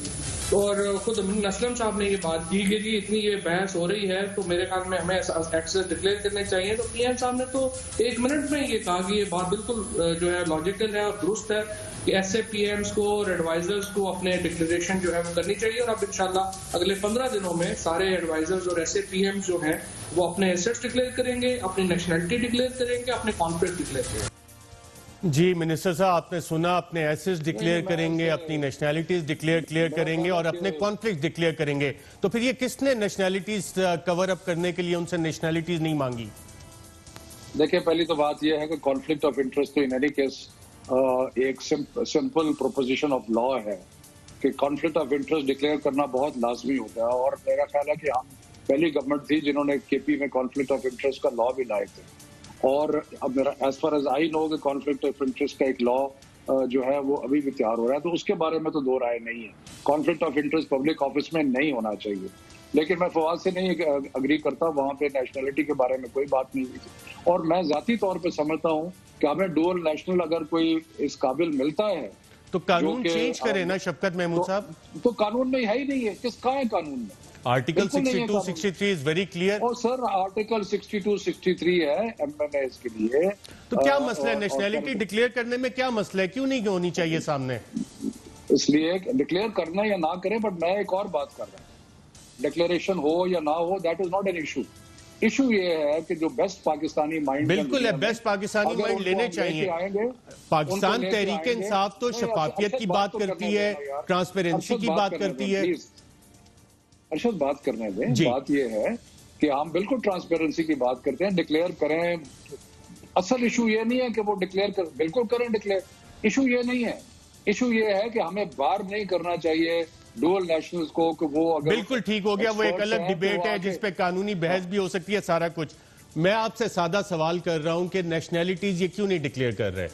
और खुद अमीन असलम साहब ने ये बात की कि जी इतनी ये बहस हो रही है तो मेरे ख्याल में हमें एक्सेस डिक्लेयर करने चाहिए, तो PM साहब ने तो 1 मिनट में ये कहा कि ये बात बिल्कुल जो है लॉजिकल है और दुरुस्त है कि SAPMs को और एडवाइजर्स को अपने डिक्लेरेशन जो है वो करनी चाहिए। और अब इंशाल्लाह अगले 15 दिनों में सारे एडवाइजर्स और SAPMs जो हैं वो अपने एसेट्स डिक्लेयर करेंगे, अपनी नेशनैलिटी डिक्लेयर करेंगे, अपने कॉन्फ्लिक्ट डिक्लेयर करेंगे। जी मिनिस्टर साहब, आपने सुना, अपने एसेट्स डिक्लेयर करेंगे, अपनी नेशनैलिटीज डिक्लेयर करेंगे और अपने कॉन्फ्लिक्ट डिक्लेयर करेंगे। तो फिर ये किसने नेशनैलिटीज कवर अप करने के लिए उनसे नेशनैलिटीज नहीं मांगी? देखिए, पहली तो बात यह है कि कॉन्फ्लिक्ट ऑफ इंटरेस्ट तो इन एनी केस एक सिंपल प्रोपोजिशन ऑफ लॉ है कि कॉन्फ्लिक्ट ऑफ इंटरेस्ट डिक्लेयर करना बहुत लाजमी होता है। और मेरा ख्याल है कि हम पहली गवर्नमेंट थी जिन्होंने KP में कॉन्फ्लिक्ट ऑफ इंटरेस्ट का लॉ भी लाए थे। और अब मेरा as far as I know कि कॉन्फ्लिक्ट ऑफ इंटरेस्ट का एक लॉ जो है वो अभी भी तैयार हो रहा है, तो उसके बारे में तो दो राय नहीं है। Conflict of interest public office में नहीं होना चाहिए। लेकिन मैं फवाद से नहीं अग्री करता, वहां पे नेशनैलिटी के बारे में कोई बात नहीं हुई थी। और मैं जाती तौर पे समझता हूँ कि हमें डुअल नेशनल अगर कोई इस काबिल मिलता है तो कानून चेंज करे ना शफकत महमूद साहब। तो कानून में है ही नहीं है, किसका है कानून में? Article 62, 63 is very clear. और सर आर्टिकल 62, 63 है MNAs के लिए। तो क्या मसला है नेशनैलिटी डिक्लेयर करने में? क्या मसला है, क्यों नहीं होनी चाहिए सामने? इसलिए डिक्लेयर करना या ना करें, बट मैं एक और बात कर रहा हूँ, डिक्लेरेशन हो या ना हो that is not an issue. Issue ये है कि जो बेस्ट पाकिस्तानी माइंड, बिल्कुल है, बेस्ट पाकिस्तानी माइंड लेने चाहिए। पाकिस्तान तहरीक इंसाफ तो शफाफियत की बात करती है, ट्रांसपेरेंसी की बात करती है। अरशद बात करने दें। बात ये है कि हम बिल्कुल ट्रांसपेरेंसी की बात करते हैं, डिक्लेयर करें। असल इशू ये नहीं है कि वो डिक्लेयर कर, बिल्कुल करें डिक्लेयर, इशू ये नहीं है। इशू ये है कि हमें बार नहीं करना चाहिए डुअल नेशनल्स को कि वो अगर बिल्कुल ठीक हो गया, वो एक अलग डिबेट है जिस पे कानूनी बहस भी हो सकती है, सारा कुछ। मैं आपसे सादा सवाल कर रहा हूं कि नेशनैलिटीज ये क्यों नहीं डिक्लेयर कर रहे?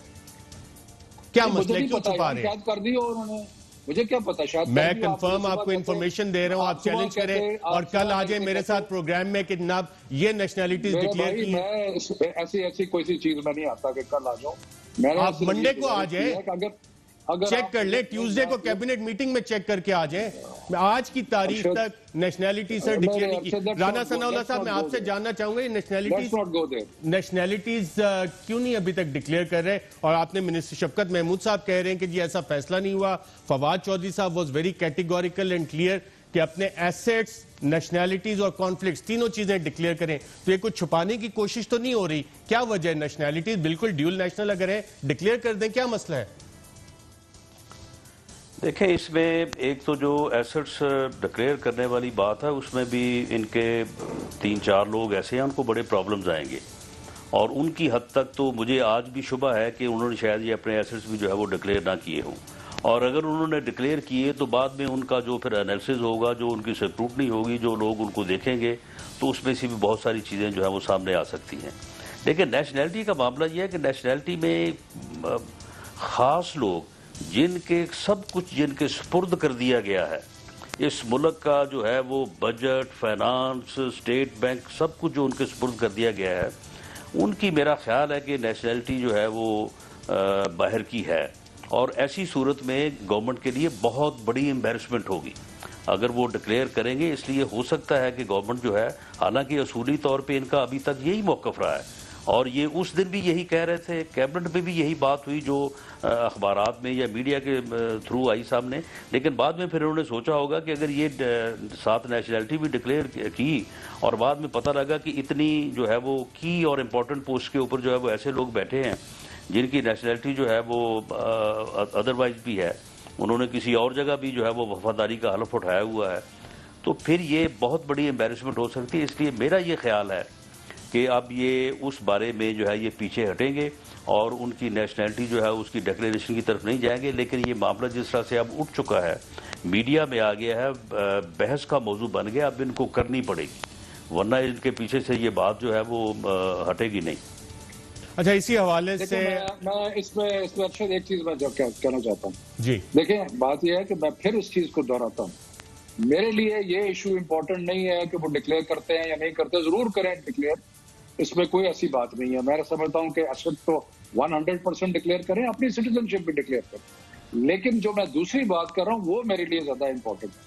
क्या मसला, क्यों छुपा रहे? कर दी उन्होंने, मुझे क्या पता, शायद मैं कंफर्म आपको इन्फॉर्मेशन दे रहा हूं, आप चैलेंज करें और कल आ जाए मेरे साथ प्रोग्राम में कि जनाब ये नेशनैलिटीज डिक्लेयर की। मैं ऐसी कोई सी चीज में नहीं आता कि कल आ जाऊं। आप मंडे को आ जाए, अगर चेक कर ले, ट्यूसडे को कैबिनेट मीटिंग में चेक करके आ जाए। आज की तारीख तक नेशनैलिटी सर डिक्लेयर नहीं की। राना सनाउल्लाह साहब, मैं आपसे जानना चाहूंगा, नेशनैलिटीज क्यों नहीं अभी तक डिक्लेयर कर रहे? और आपने मिनिस्टर शफकत महमूद साहब कह रहे हैं कि जी ऐसा फैसला नहीं हुआ। फवाद चौधरी साहब was very categorical and clear कि अपने एसेट्स, नेशनैलिटीज और कॉन्फ्लिक्ट्स तीनों चीजें डिक्लेयर करें। तो ये कुछ छुपाने की कोशिश तो नहीं हो रही? क्या वजह है? नेशनैलिटीज बिल्कुल ड्यूल नेशनल अगर है, डिक्लेयर कर दें, क्या मसला है? देखें, इसमें एक तो जो एसेट्स डिक्लेयर करने वाली बात है, उसमें भी इनके 3-4 लोग ऐसे हैं उनको बड़े प्रॉब्लम्स आएंगे, और उनकी हद तक तो मुझे आज भी शुबा है कि उन्होंने शायद ये अपने एसेट्स भी जो है वो डिक्लेयर ना किए हों, और अगर उन्होंने डिक्लेयर किए तो बाद में उनका जो फिर एनालिसिस होगा, जो उनकी स्क्रूटनी होगी, जो लोग उनको देखेंगे, तो उसमें से भी बहुत सारी चीज़ें जो है वो सामने आ सकती हैं। लेकिन नेशनैलिटी का मामला ये है कि नेशनैलिटी में ख़ास लोग जिनके सब कुछ जिनके सुपुर्द कर दिया गया है, इस मुल्क का जो है वो बजट, फाइनेंस, स्टेट बैंक, सब कुछ जो उनके सुपुर्द कर दिया गया है, उनकी मेरा ख्याल है कि नेशनैलिटी जो है वो बाहर की है, और ऐसी सूरत में गवर्नमेंट के लिए बहुत बड़ी एम्बैरसमेंट होगी अगर वो डिक्लेयर करेंगे। इसलिए हो सकता है कि गवर्नमेंट जो है, हालांकि असूली तौर पे इनका अभी तक यही मौक़िफ़ रहा है, और ये उस दिन भी यही कह रहे थे, कैबिनेट में भी यही बात हुई जो अखबारात में या मीडिया के थ्रू आई सामने, लेकिन बाद में फिर उन्होंने सोचा होगा कि अगर ये 7 नेशनैलिटी भी डिक्लेयर की और बाद में पता लगा कि इतनी जो है वो की और इम्पोर्टेंट पोस्ट के ऊपर जो है वो ऐसे लोग बैठे हैं जिनकी नेशनैलिटी जो है वो अदरवाइज भी है, उन्होंने किसी और जगह भी जो है वो वफादारी का हलफ उठाया हुआ है, तो फिर ये बहुत बड़ी एम्बैरसमेंट हो सकती है। इसलिए मेरा ये ख्याल है कि अब ये उस बारे में जो है ये पीछे हटेंगे और उनकी नेशनैलिटी जो है उसकी डिक्लेरेशन की तरफ नहीं जाएंगे। लेकिन ये मामला जिस तरह से अब उठ चुका है, मीडिया में आ गया है, बहस का मौजू बन गया, अब इनको करनी पड़ेगी, वरना इनके पीछे से ये बात जो है वो हटेगी नहीं। अच्छा, इसी हवाले से मैं इसमें अच्छे एक चीज मैं कहना चाहता हूँ जी। देखें, बात यह है कि मैं फिर इस चीज को दोहराता हूँ, मेरे लिए ये इशू इम्पोर्टेंट नहीं है कि वो डिक्लेयर करते हैं या नहीं करते, जरूर करें डिक्लेयर, इसमें कोई ऐसी बात नहीं है। मैं समझता हूं कि एसेट तो 100% डिक्लेयर करें, अपनी सिटीजनशिप भी डिक्लेयर करें, लेकिन जो मैं दूसरी बात कर रहा हूं वो मेरे लिए ज्यादा इंपॉर्टेंट है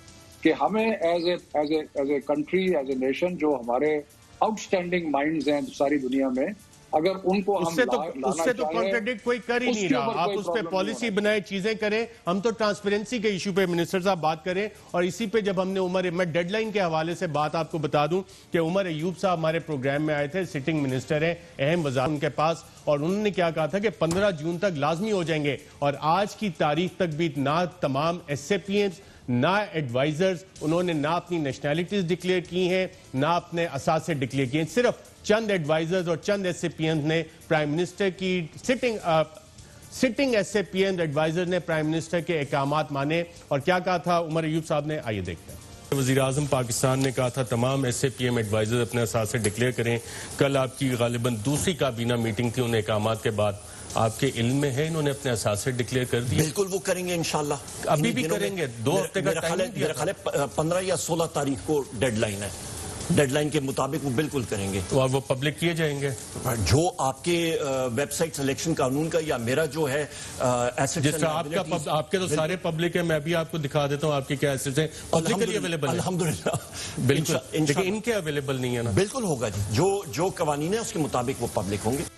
कि हमें as a country, as a nation, जो हमारे आउटस्टैंडिंग माइंड्स हैं सारी दुनिया में, अगर उनको उससे तो कॉन्ट्रडिक्ट कोई कर ही नहीं रहा। आप उस पर पॉलिसी बनाए, चीजें करें। हम तो ट्रांसपेरेंसी के इशू पे मिनिस्टर साहब बात करें, और इसी पे जब हमने मैं डेडलाइन के हवाले से बात आपको बता दूं कि उमर अयूब साहब हमारे प्रोग्राम में आए थे, सिटिंग मिनिस्टर हैं, अहम वज़ार उनके पास, और उन्होंने क्या कहा था कि 15 जून तक लाजमी हो जाएंगे, और आज की तारीख तक भी ना तमाम SAPMs, ना एडवाइजर्स, उन्होंने ना अपनी नेशनैलिटीज डिक्लेयर की हैं, ना अपने असासे डिक्लेयर किए हैं। सिर्फ चंद एडवाइजर्स और चंद SAPMs ने प्राइम मिनिस्टर की सिटिंग SAPM एडवाइजर ने प्राइम मिनिस्टर के अहकामात माने। और क्या कहा था उमर अयूब साहब ने, आइए देखते हैं। वज़ीर आज़म पाकिस्तान ने कहा था तमाम SAPM एडवाइजर अपने असासे डिक्लेयर करें। कल आपकी गालिबन दूसरी काबीना मीटिंग थी, उन अहकामात के बाद आपके इल्म में है इन्होंने अपने असासे डिक्लेयर कर दिए? बिल्कुल वो करेंगे इंशाल्लाह, अभी भी करेंगे। 2 हफ्ते का टाइम दिया, मेरा ख्याल है 15 या 16 तारीख को डेडलाइन है, डेडलाइन के मुताबिक वो बिल्कुल करेंगे। तो अब वो पब्लिक किए जाएंगे? जो आपके वेबसाइट सिलेक्शन कानून का या मेरा जो है एसेट, जिस तरह आपके तो सारे पब्लिक है, मैं भी आपको दिखा देता हूँ आपके क्या एसेट्स हैं, पब्लिकली अवेलेबल है अल्हम्दुलिल्लाह। बिल्कुल, लेकिन इनके अवेलेबल नहीं है ना? बिल्कुल होगा जी, जो कवानीन है उसके मुताबिक वो पब्लिक होंगे।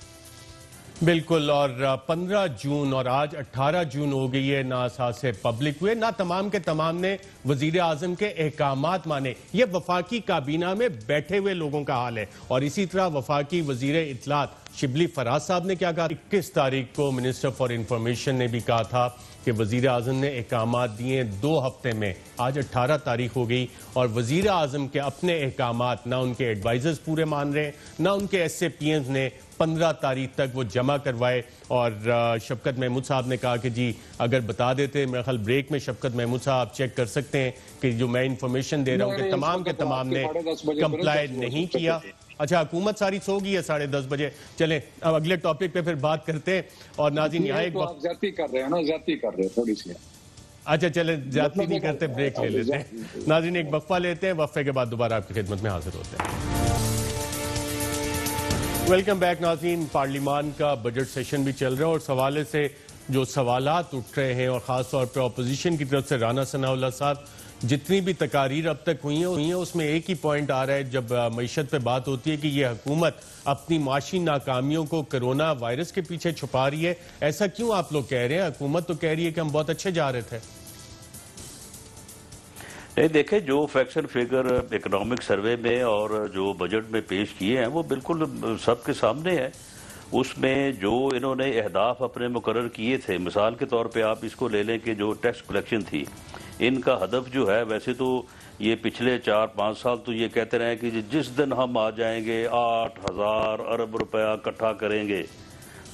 बिल्कुल। और 15 जून और आज 18 जून हो गई है, ना असासे पब्लिक हुए, ना तमाम के तमाम ने वजीर आजम के अहकामात माने। ये वफाकी काबीना में बैठे हुए लोगों का हाल है। और इसी तरह वफाकी वजीर इत्तलात शिबली फराज साहब ने क्या कहा, 21 तारीख को मिनिस्टर फॉर इंफॉर्मेशन ने भी कहा था कि वजीर आजम ने अहकामात दिए 2 हफ्ते में। आज 18 तारीख हो गई और वजीर आजम के अपने अहकामात ना उनके एडवाइजर्स पूरे मान रहे, ना उनके SAPMs ने 15 तारीख तक वो जमा करवाए। और शफकत महमूद साहब ने कहा कि जी अगर बता देते, मेरे ख्याल ब्रेक में शफकत महमूद साहब चेक कर सकते हैं कि जो मैं इंफॉर्मेशन दे रहा हूँ कि तमाम के तमाम ने कंप्लाई नहीं किया। अच्छा, हुकूमत सारी सो गई है 10:30 बजे। चलें अब अगले टॉपिक पे फिर बात करते हैं। और नाज़रीन यहाँ एक ज्यादती कर रहे हैं ना, ज्यादती कर रहे हैं थोड़ी सी। अच्छा चले, ज्यादती नहीं करते, ब्रेक ले लेते हैं। नाज़रीन एक वक्फा लेते हैं, वक्फे के बाद दोबारा आपकी खिदमत में हाजिर होते हैं। वेलकम बैक नाज़रीन। पार्लियामान का बजट सेशन भी चल रहा है और इस हवाले से जो सवालात उठ रहे हैं और ख़ास तौर पर अपोजिशन की तरफ से राना सनाउल्लाह साहब जितनी भी तकारीर अब तक हुई हैं उसमें एक ही पॉइंट आ रहा है जब मईशत पे बात होती है कि ये हुकूमत अपनी माशी नाकामियों को कोरोना वायरस के पीछे छुपा रही है। ऐसा क्यों आप लोग कह रहे हैं? हुकूमत तो कह रही है कि हम बहुत अच्छे जा रहे थे। नहीं, देखें, जो facts and figure economic survey में और जो बजट में पेश किए हैं वो बिल्कुल सबके सामने है। उसमें जो इन्होंने अहदाफ अपने मुकर्रर किए थे, मिसाल के तौर पे आप इसको ले लें कि जो टैक्स कलेक्शन थी, इनका हदफ जो है, वैसे तो ये पिछले 4-5 साल तो ये कहते रहे कि जिस दिन हम आ जाएंगे 8,000 अरब रुपया इकट्ठा करेंगे,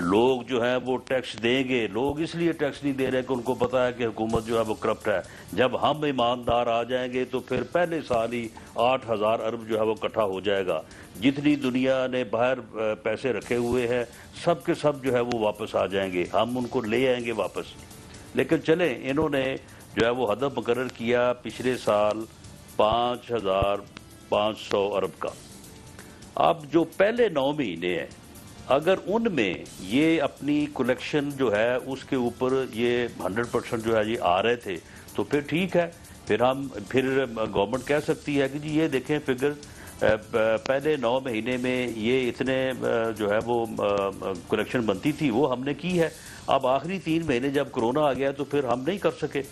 लोग जो है वो टैक्स देंगे। लोग इसलिए टैक्स नहीं दे रहे कि उनको पता है कि हुकूमत जो है वो करप्ट है। जब हम ईमानदार आ जाएंगे तो फिर पहले साल ही 8,000 अरब जो है वो इकट्ठा हो जाएगा। जितनी दुनिया ने बाहर पैसे रखे हुए हैं सब के सब जो है वो वापस आ जाएंगे, हम उनको ले आएंगे वापस। लेकिन चले, इन्होंने जो है वो हदफ मुकर्रर किया पिछले साल 5,500 अरब का। अब जो पहले 9 महीने हैं, अगर उनमें ये अपनी कलेक्शन जो है उसके ऊपर ये 100% जो है ये आ रहे थे तो फिर ठीक है। फिर गवर्नमेंट कह सकती है कि जी ये देखें फिगर पहले 9 महीने में ये इतने जो है वो कलेक्शन बनती थी वो हमने की है। अब आखिरी 3 महीने जब कोरोना आ गया तो फिर हम नहीं कर सके।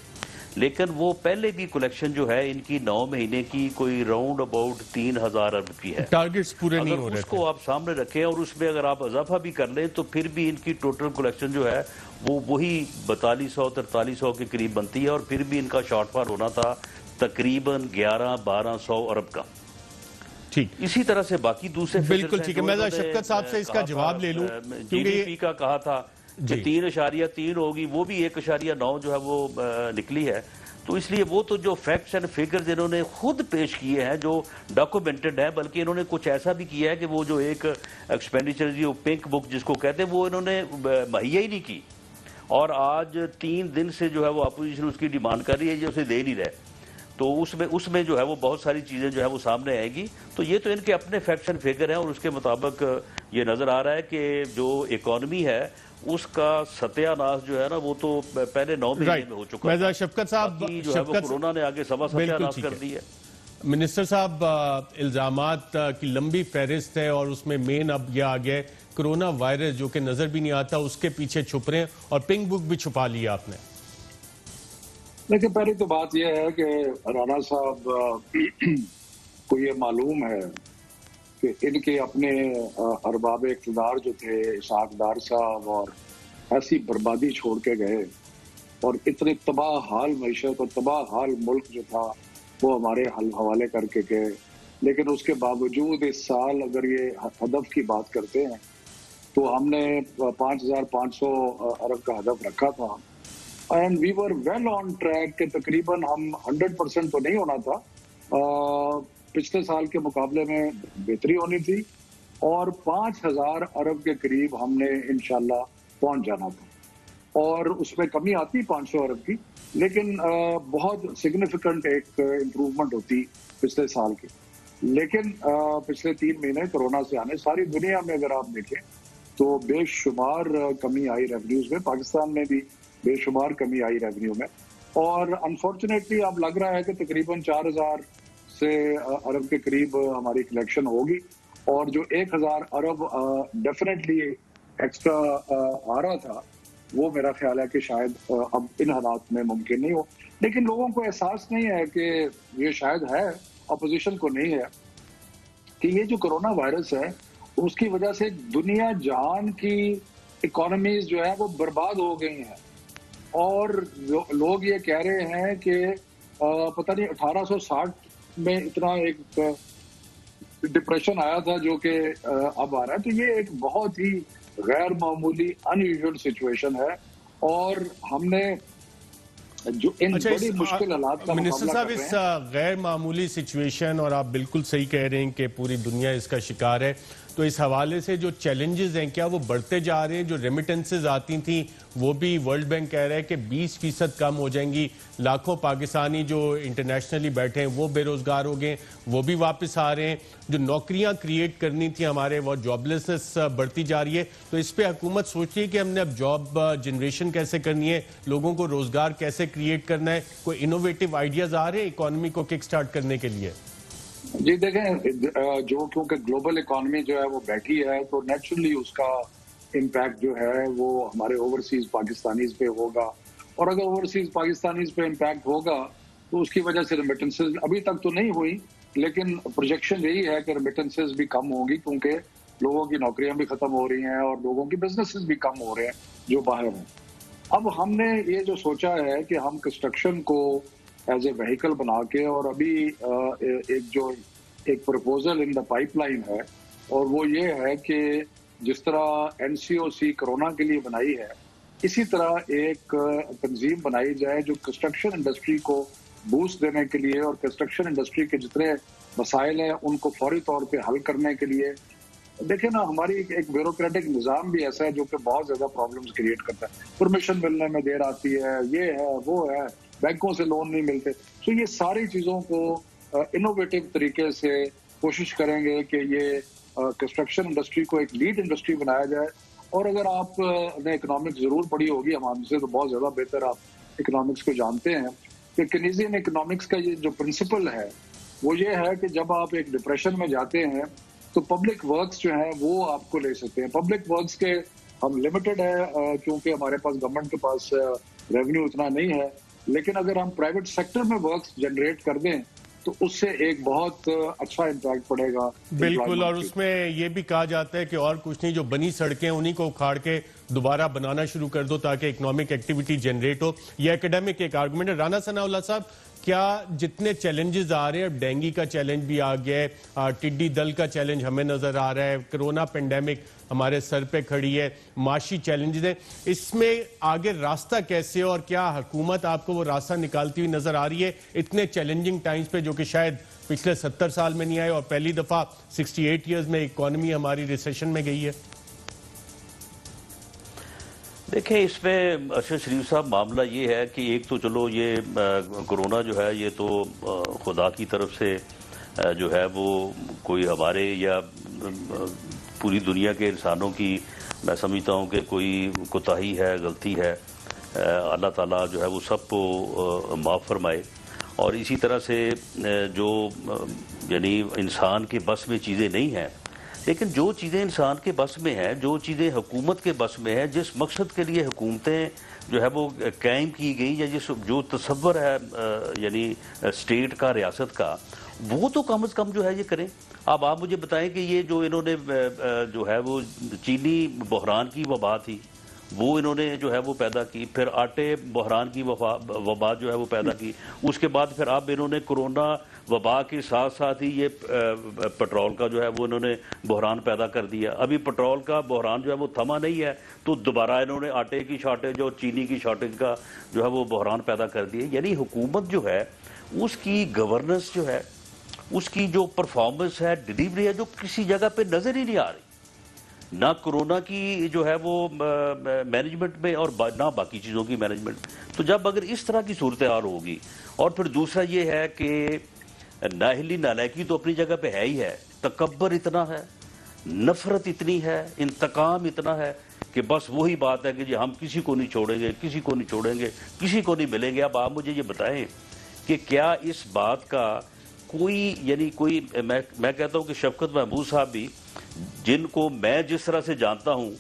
लेकिन वो पहले भी कलेक्शन जो है इनकी 9 महीने की कोई राउंड अबाउट 3,000 अरब की है। टारगेट्स पूरे नहीं हो रहे थे। उसको आप सामने रखें और उसमें अगर आप इजाफा भी कर लें तो फिर भी इनकी टोटल कलेक्शन जो है वो वही 4200-4300 के करीब बनती है और फिर भी इनका शॉर्टफॉल होना था तकरीबन 1100-1200 अरब का। ठीक, इसी तरह से बाकी दूसरे बिल्कुल ठीक है। मैं शफकत साहब से इसका जवाब ले लूं, जीडीपी का कहा था कि 3.3 होगी, वो भी 1.9 जो है वो निकली है। तो इसलिए वो तो जो फैक्ट्स एंड फिगर्स इन्होंने खुद पेश किए हैं जो डॉक्यूमेंटेड है, बल्कि इन्होंने कुछ ऐसा भी किया है कि वो जो एक एक्सपेंडिचर जो पिंक बुक जिसको कहते हैं वो इन्होंने मुहैया ही नहीं की। और आज 3 दिन से जो है वो अपोजिशन उसकी डिमांड कर रही है, जो उसे दे नहीं रहे। तो उसमें जो है वो बहुत सारी चीज़ें जो है वो सामने आएगी। तो ये तो इनके अपने फैक्ट्स एंड फिगर हैं और उसके मुताबिक ये नज़र आ रहा है कि जो इकॉनमी है उसका सत्यानाश जो है ना वो तो पहले 9 महीने में हो चुका है। शफकत साहब जो है वो कोरोना ने आगे सत्यानाश कर दी है। मिनिस्टर साहब, इल्जामात की लंबी फहरिस्त है और उसमें मेन अब यह आ गया कोरोना वायरस जो कि नजर भी नहीं आता, उसके पीछे छुप रहे हैं और पिंक बुक भी छुपा लिया आपने। लेकिन पहली तो बात यह है कि राणा साहब को ये मालूम है कि इनके अपने अरबाब इक़्तिदार जो थे इसाक डार साहब और ऐसी बर्बादी छोड़ के गए और इतने तबाह हाल मईशत और तबाह हाल मुल्क जो था वो हमारे हवाले करके गए। लेकिन उसके बावजूद इस साल अगर ये हदफ की बात करते हैं तो हमने 5,500 अरब का हदफ रखा था and we were well on track के तकरीबन हम 100% तो नहीं होना था, पिछले साल के मुकाबले में बेहतरी होनी थी और 5,000 अरब के करीब हमने इंशाल्लाह पहुंच जाना था और उसमें कमी आती 500 अरब की, लेकिन बहुत सिग्निफिकेंट एक इम्प्रूवमेंट होती पिछले साल की। लेकिन पिछले 3 महीने कोरोना से आने सारी दुनिया में अगर आप देखें तो बेशुमार कमी आई रेवेन्यूज में, पाकिस्तान में भी बेशुमार कमी आई रेवेन्यू में और अनफॉर्चुनेटली अब लग रहा है कि तकरीबन 4,000 से अरब के करीब हमारी कलेक्शन होगी और जो 1,000 अरब डेफिनेटली एक्स्ट्रा आ रहा था वो मेरा ख्याल है कि शायद अब इन हालात में मुमकिन नहीं हो। लेकिन लोगों को एहसास नहीं है कि ये शायद है, अपोजिशन को नहीं है, कि ये जो कोरोना वायरस है उसकी वजह से दुनिया जहान की इकोनॉमीज जो है वो बर्बाद हो गई हैं और लोग ये कह रहे हैं कि पता नहीं 1860 में इतना एक डिप्रेशन आया था जो कि अब आ रहा है। तो ये एक बहुत ही गैर मामूली अनयूजुअल सिचुएशन है और हमने जो इन बड़ी मुश्किल हालात का मिनिस्टर साहब, इस गैर मामूली सिचुएशन और आप बिल्कुल सही कह रहे हैं कि पूरी दुनिया इसका शिकार है, तो इस हवाले से जो चैलेंजेस हैं क्या वो बढ़ते जा रहे हैं? जो रेमिटेंसेज आती थी वो भी वर्ल्ड बैंक कह रहा है कि 20% कम हो जाएंगी। लाखों पाकिस्तानी जो इंटरनेशनली बैठे हैं वो बेरोजगार हो गए, वो भी वापस आ रहे हैं। जो नौकरियां क्रिएट करनी थी हमारे, वो जॉबलेसनेस बढ़ती जा रही है। तो इस पे हुकूमत सोच रही है कि हमने अब जॉब जनरेशन कैसे करनी है, लोगों को रोजगार कैसे क्रिएट करना है। कोई इनोवेटिव आइडियाज आ रहे हैं इकोनॉमी को किक स्टार्ट करने के लिए? जी देखें, जो क्योंकि ग्लोबल इकोनॉमी जो है वो बैठी है, तो नेचुरली उसका इम्पैक्ट जो है वो हमारे ओवरसीज पाकिस्तानीज पे होगा। और अगर ओवरसीज पाकिस्तानीज पे इम्पैक्ट होगा तो उसकी वजह से रेमिटेंसेज अभी तक तो नहीं हुई, लेकिन प्रोजेक्शन यही है कि रेमिटेंसेज भी कम होंगी, क्योंकि लोगों की नौकरियां भी खत्म हो रही हैं और लोगों की बिजनेसेस भी कम हो रहे हैं जो बाहर हैं। अब हमने ये जो सोचा है कि हम कंस्ट्रक्शन को एज ए व्हीकल बना के, और अभी एक प्रपोजल इन द पाइपलाइन है, और वो ये है कि जिस तरह NCOC कोरोना के लिए बनाई है, इसी तरह एक तंजीम बनाई जाए जो कंस्ट्रक्शन इंडस्ट्री को बूस्ट देने के लिए और कंस्ट्रक्शन इंडस्ट्री के जितने मसाइल हैं उनको फौरी तौर पे हल करने के लिए। देखिए ना, हमारी एक ब्यूरोक्रेटिक निज़ाम भी ऐसा है जो कि बहुत ज्यादा प्रॉब्लम्स क्रिएट करता है। परमिशन मिलने में देर आती है, ये है वो है, बैंकों से लोन नहीं मिलते। तो ये सारी चीजों को इनोवेटिव तरीके से कोशिश करेंगे कि ये कंस्ट्रक्शन इंडस्ट्री को एक लीड इंडस्ट्री बनाया जाए। और अगर आपने इकोनॉमिक्स जरूर पढ़ी होगी हमसे, तो बहुत ज्यादा बेहतर आप इकोनॉमिक्स को जानते हैं कि केनीजियन इकोनॉमिक्स का ये जो प्रिंसिपल है वो ये है कि जब आप एक डिप्रेशन में जाते हैं तो पब्लिक वर्क्स जो है वो आपको ले सकते हैं। पब्लिक वर्क्स के हम लिमिटेड है क्योंकि हमारे पास गवर्नमेंट के पास रेवेन्यू इतना नहीं है, लेकिन अगर हम प्राइवेट सेक्टर में वर्क्स जनरेट कर दें तो उससे एक बहुत अच्छा इम्पैक्ट पड़ेगा। बिल्कुल, और उसमें ये भी कहा जाता है कि और कुछ नहीं, जो बनी सड़कें उन्हीं को उखाड़ के दोबारा बनाना शुरू कर दो ताकि इकोनॉमिक एक्टिविटी जनरेट हो। ये एकेडमिक एक आर्गुमेंट है। राना सनाउल्लाह साहब, क्या जितने चैलेंजेस आ रहे हैं, अब डेंगू का चैलेंज भी आ गया है, टिड्डी दल का चैलेंज हमें नजर आ रहा है, कोरोना पेंडेमिक हमारे सर पे खड़ी है, माशी चैलेंजेस हैं, इसमें आगे रास्ता कैसे, और क्या हुकूमत आपको वो रास्ता निकालती हुई नजर आ रही है इतने चैलेंजिंग टाइम्स पे, जो कि शायद पिछले 70 साल में नहीं आए और पहली दफा 68 ईयर्स में इकोनॉमी हमारी रिसेशन में गई है? देखें, इसमें अरशद शरीफ साहब मामला ये है कि एक तो चलो ये कोरोना जो है ये तो खुदा की तरफ से जो है वो कोई हमारे या पूरी दुनिया के इंसानों की मैं समझता हूँ कि कोई कोताही है, गलती है। अल्लाह ताला जो है वो सबको माफ़ फरमाए। और इसी तरह से जो यानी इंसान के बस में चीज़ें नहीं हैं, लेकिन जो चीज़ें इंसान के बस में हैं, जो चीज़ें हुकूमत के बस में हैं, जिस मकसद के लिए हुकूमतें जो है वो कायम की गई, या जो तसव्वुर है यानी स्टेट का, रियासत का, वो तो कम से कम जो है ये करें। अब आप मुझे बताएं कि ये जो इन्होंने जो है वो चीनी बहरान की वबा थी वो इन्होंने जो है वो पैदा की, फिर आटे बहरान की वबा जो है वो पैदा की, उसके बाद फिर अब इन्होंने कोरोना वबा के साथ साथ ही ये पेट्रोल का जो है वो इन्होंने बहरान पैदा कर दिया। अभी पेट्रोल का बहरान जो है वो थमा नहीं है तो दोबारा इन्होंने आटे की शॉर्टेज और चीनी की शॉर्टेज का जो है वो बहरान पैदा कर दिया। यानी हुकूमत जो है उसकी गवर्नेंस जो है, उसकी जो परफॉर्मेंस है, डिलीवरी है, जो किसी जगह पे नजर ही नहीं आ रही, ना कोरोना की जो है वो मैनेजमेंट में और ना बाकी चीज़ों की मैनेजमेंट। तो जब अगर इस तरह की सूरत हाल होगी, और फिर दूसरा ये है कि नाहिली नालायकी तो अपनी जगह पे है ही है, तकब्बर इतना है, नफरत इतनी है, इंतकाम इतना है कि बस वही बात है कि जी हम किसी को नहीं छोड़ेंगे, किसी को नहीं छोड़ेंगे, किसी को नहीं मिलेंगे। अब आप मुझे ये बताएं कि क्या इस बात का कोई यानी कोई मैं कहता हूँ कि शफकत महमूद साहब भी, जिनको मैं जिस तरह से जानता हूँ,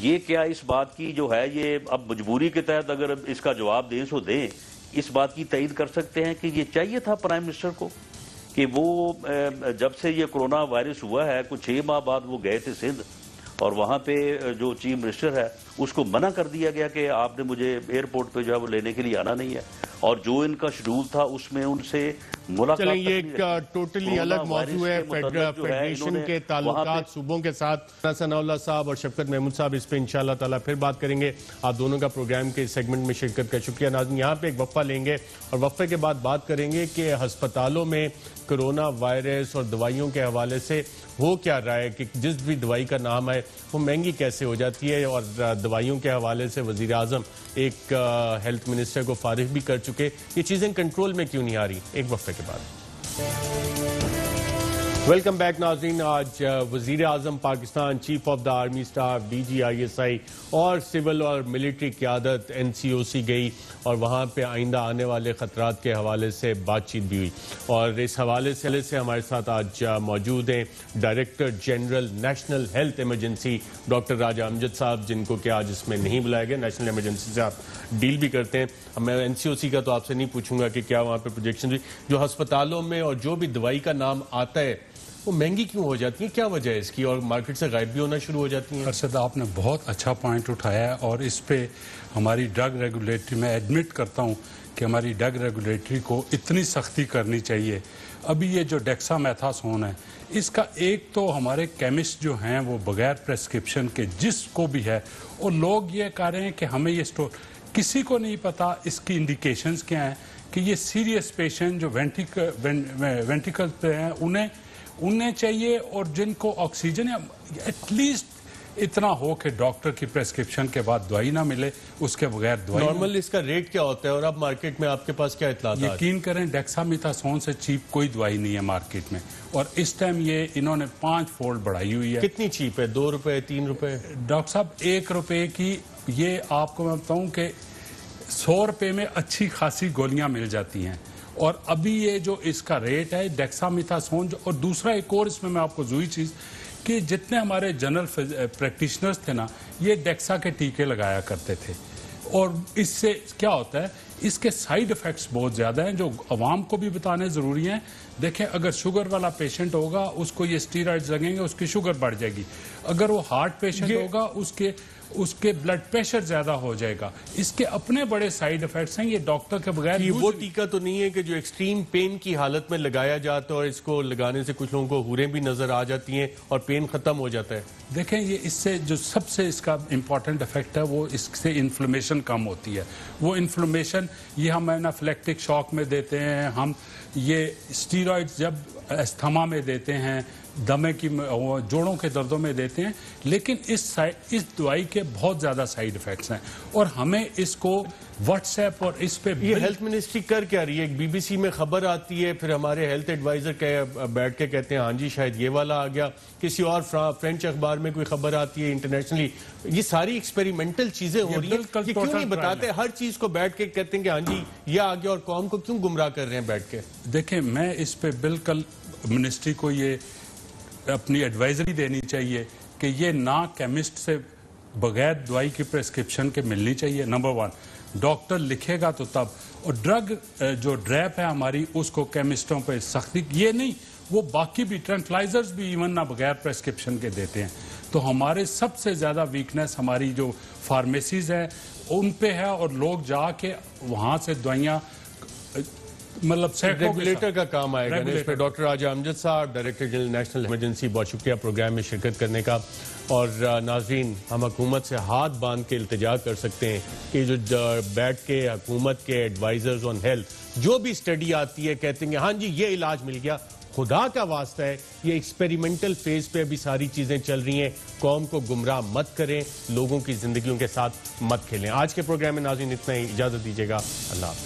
ये क्या इस बात की जो है ये अब मजबूरी के तहत अगर इसका जवाब दें तो दें, इस बात की तईद कर सकते हैं कि ये चाहिए था प्राइम मिनिस्टर को कि वो जब से ये कोरोना वायरस हुआ है कुछ 6 माह बाद वो गए थे सिंध, और वहाँ पे जो चीफ मिनिस्टर है उसको मना कर दिया गया कि आपने मुझे एयरपोर्ट पे जो है वो लेने के लिए आना नहीं है, और जो इनका शेड्यूल था उसमें उनसे मुलाकात चलें, ये तक नहीं एक रखी। टोटली कोरोना अलग वायरस मौजू है। के मुतल्लिक़ जो है, फेडरेशन इन्होंने के ताल्लुकात सूबों के साथ सनाउल्लाह साहब और शफकत महमूद साहब इस पे इंशाअल्लाह ताला फिर बात करेंगे। आप दोनों का प्रोग्राम के इस सेगमेंट में शिरकत का शुक्रिया। नाज़रीन, यहाँ पे एक वक्फा लेंगे और वक्फे के बाद बात करेंगे कि अस्पतालों में कोरोना वायरस और दवाइयों के हवाले से हो क्या रहा है कि जिस भी दवाई का नाम है वो महंगी कैसे हो जाती है, और दवाइयों के हवाले से वज़ीर आज़म एक हेल्थ मिनिस्टर को फारिग भी कर चुके। ये चीज़ें कंट्रोल में क्यों नहीं आ रही? एक वक्फे के बाद वेलकम बैक नाज़रीन। आज वज़ीर आज़म Pakistan, chief of the army staff, DGISI और सिविल और मिलिट्री क़यादत NCOC गई और वहाँ पे आइंदा आने वाले ख़तरात के हवाले से बातचीत भी हुई। और इस हवाले से हमारे साथ आज मौजूद हैं director general national health emergency doctor Raja Amjad sahab, जिनको कि आज इसमें नहीं बुलाया गया। नेशनल इमरजेंसी से आप डील भी करते हैं। मैं NCOC का तो आपसे नहीं पूछूंगा कि क्या वहाँ पर प्रोजेक्शन हुई। जो अस्पतालों में और जो भी दवाई का नाम आता है वो महंगी क्यों हो जाती है, क्या वजह है इसकी, और मार्केट से गायब भी होना शुरू हो जाती हैं? अरशद, आपने बहुत अच्छा पॉइंट उठाया है और इस पे हमारी ड्रग रेगुलेटरी, मैं एडमिट करता हूँ कि हमारी ड्रग रेगुलेटरी को इतनी सख्ती करनी चाहिए। अभी ये जो डेक्सामेथासोन है, इसका एक तो हमारे केमिस्ट जो हैं वो बगैर प्रेस्क्रिप्शन के जिसको भी है, और लोग ये कह रहे हैं कि हमें ये स्टोर, किसी को नहीं पता इसकी इंडिकेशंस क्या हैं कि ये सीरियस पेशेंट जो वेंटिकल पे हैं उन्हें चाहिए, और जिनको ऑक्सीजन या एटलीस्ट इतना हो कि डॉक्टर की प्रेस्क्रिप्शन के बाद दवाई ना मिले, उसके बगैर दवाई। नॉर्मल इसका रेट क्या होता है और अब मार्केट में आपके पास क्या इत्तलात? यकीन करें डेक्सामेथासोन से चीप कोई दवाई नहीं है मार्केट में, और इस टाइम ये इन्होंने 5 फोल्ड बढ़ाई हुई है। कितनी चीप है? 2 रुपए, 3 रुपए? डॉक्टर साहब, 1 रुपए की, ये आपको मैं बताऊं कि 100 रुपए में अच्छी खासी गोलियां मिल जाती हैं। और अभी ये जो इसका रेट है डेक्सामेथासोन, और दूसरा एक और इसमें मैं आपको जुई चीज़ कि जितने हमारे जनरल प्रैक्टिशनर्स थे ना, ये डेक्सा के टीके लगाया करते थे, और इससे क्या होता है, इसके साइड इफ़ेक्ट्स बहुत ज़्यादा हैं जो आवाम को भी बताने ज़रूरी हैं। देखें, अगर शुगर वाला पेशेंट होगा उसको ये स्टीरॉइड्स लगेंगे, उसकी शुगर बढ़ जाएगी। अगर वो हार्ट पेशेंट होगा उसके ब्लड प्रेशर ज्यादा हो जाएगा। इसके अपने बड़े साइड इफेक्ट्स हैं, ये डॉक्टर के बगैर। ये वो टीका तो नहीं है कि जो एक्सट्रीम पेन की हालत में लगाया जाता है और इसको लगाने से कुछ लोगों को हुरें भी नजर आ जाती हैं और पेन खत्म हो जाता है? देखें, ये इससे जो सबसे इसका इंपॉर्टेंट इफेक्ट है वो इससे इन्फ्लेमेशन कम होती है। वो इन्फ्लेमेशन ये हम एनाफिलेक्टिक शॉक में देते हैं, हम ये स्टीरॉइड्स जब अस्थमा में देते हैं, दमे की जोड़ों के दर्दों में देते हैं, लेकिन इस दवाई के बहुत ज़्यादा साइड इफ़ेक्ट्स हैं और हमें इसको व्हाट्सएप और इस पे ये हेल्थ मिनिस्ट्री कर क्या रही है? एक BBC में खबर आती है, फिर हमारे हेल्थ एडवाइजर बैठ के कहते हैं हाँ जी शायद ये वाला आ गया, किसी और फ्रेंच अखबार में कोई खबर आती है इंटरनेशनली। ये सारी एक्सपेरिमेंटल चीजें हो रही हैं, ये क्यों नहीं बताते? हर चीज को बैठ के कहते हैं कि हाँ जी ये आ गया, और कौम को क्यों गुमराह कर रहे हैं बैठ के? देखें, मैं इस पे बिल्कुल मिनिस्ट्री को ये अपनी एडवाइजरी देनी चाहिए कि ये ना केमिस्ट से बगैर दवाई की प्रेस्क्रिप्शन के मिलनी चाहिए, नंबर 1। डॉक्टर लिखेगा तो तब, और ड्रग जो ड्रैप है हमारी उसको केमिस्टों पे सख्ती, ये नहीं, वो बाकी भी ट्रैंक्विलाइजर्स भी इवन ना बगैर प्रेस्क्रिप्शन के देते हैं। तो हमारे सबसे ज़्यादा वीकनेस हमारी जो फार्मेसीज है उन पे है, और लोग जाके वहाँ से दवाइयाँ मतलब रेगुलेटर का काम आएगा ना इस पे। डॉक्टर राजा अमजद साहब, डायरेक्टर जनरल नेशनल इमरजेंसी, बहुत शुक्रिया प्रोग्राम में शिरकत करने का। और नाजरीन, हम हुकूमत से हाथ बांध के इल्तिजा कर सकते हैं कि जो बैठ के हुकूमत के एडवाइजर्स ऑन हेल्थ जो भी स्टडी आती है कहते हैं हाँ जी ये इलाज मिल गया, खुदा का वास्ता है ये एक्सपेरिमेंटल फेज पे अभी सारी चीजें चल रही हैं। कौम को गुमराह मत करें, लोगों की जिंदगियों के साथ मत खेलें। आज के प्रोग्राम में नाज़रीन इतना ही, इजाजत दीजिएगा, अल्लाह।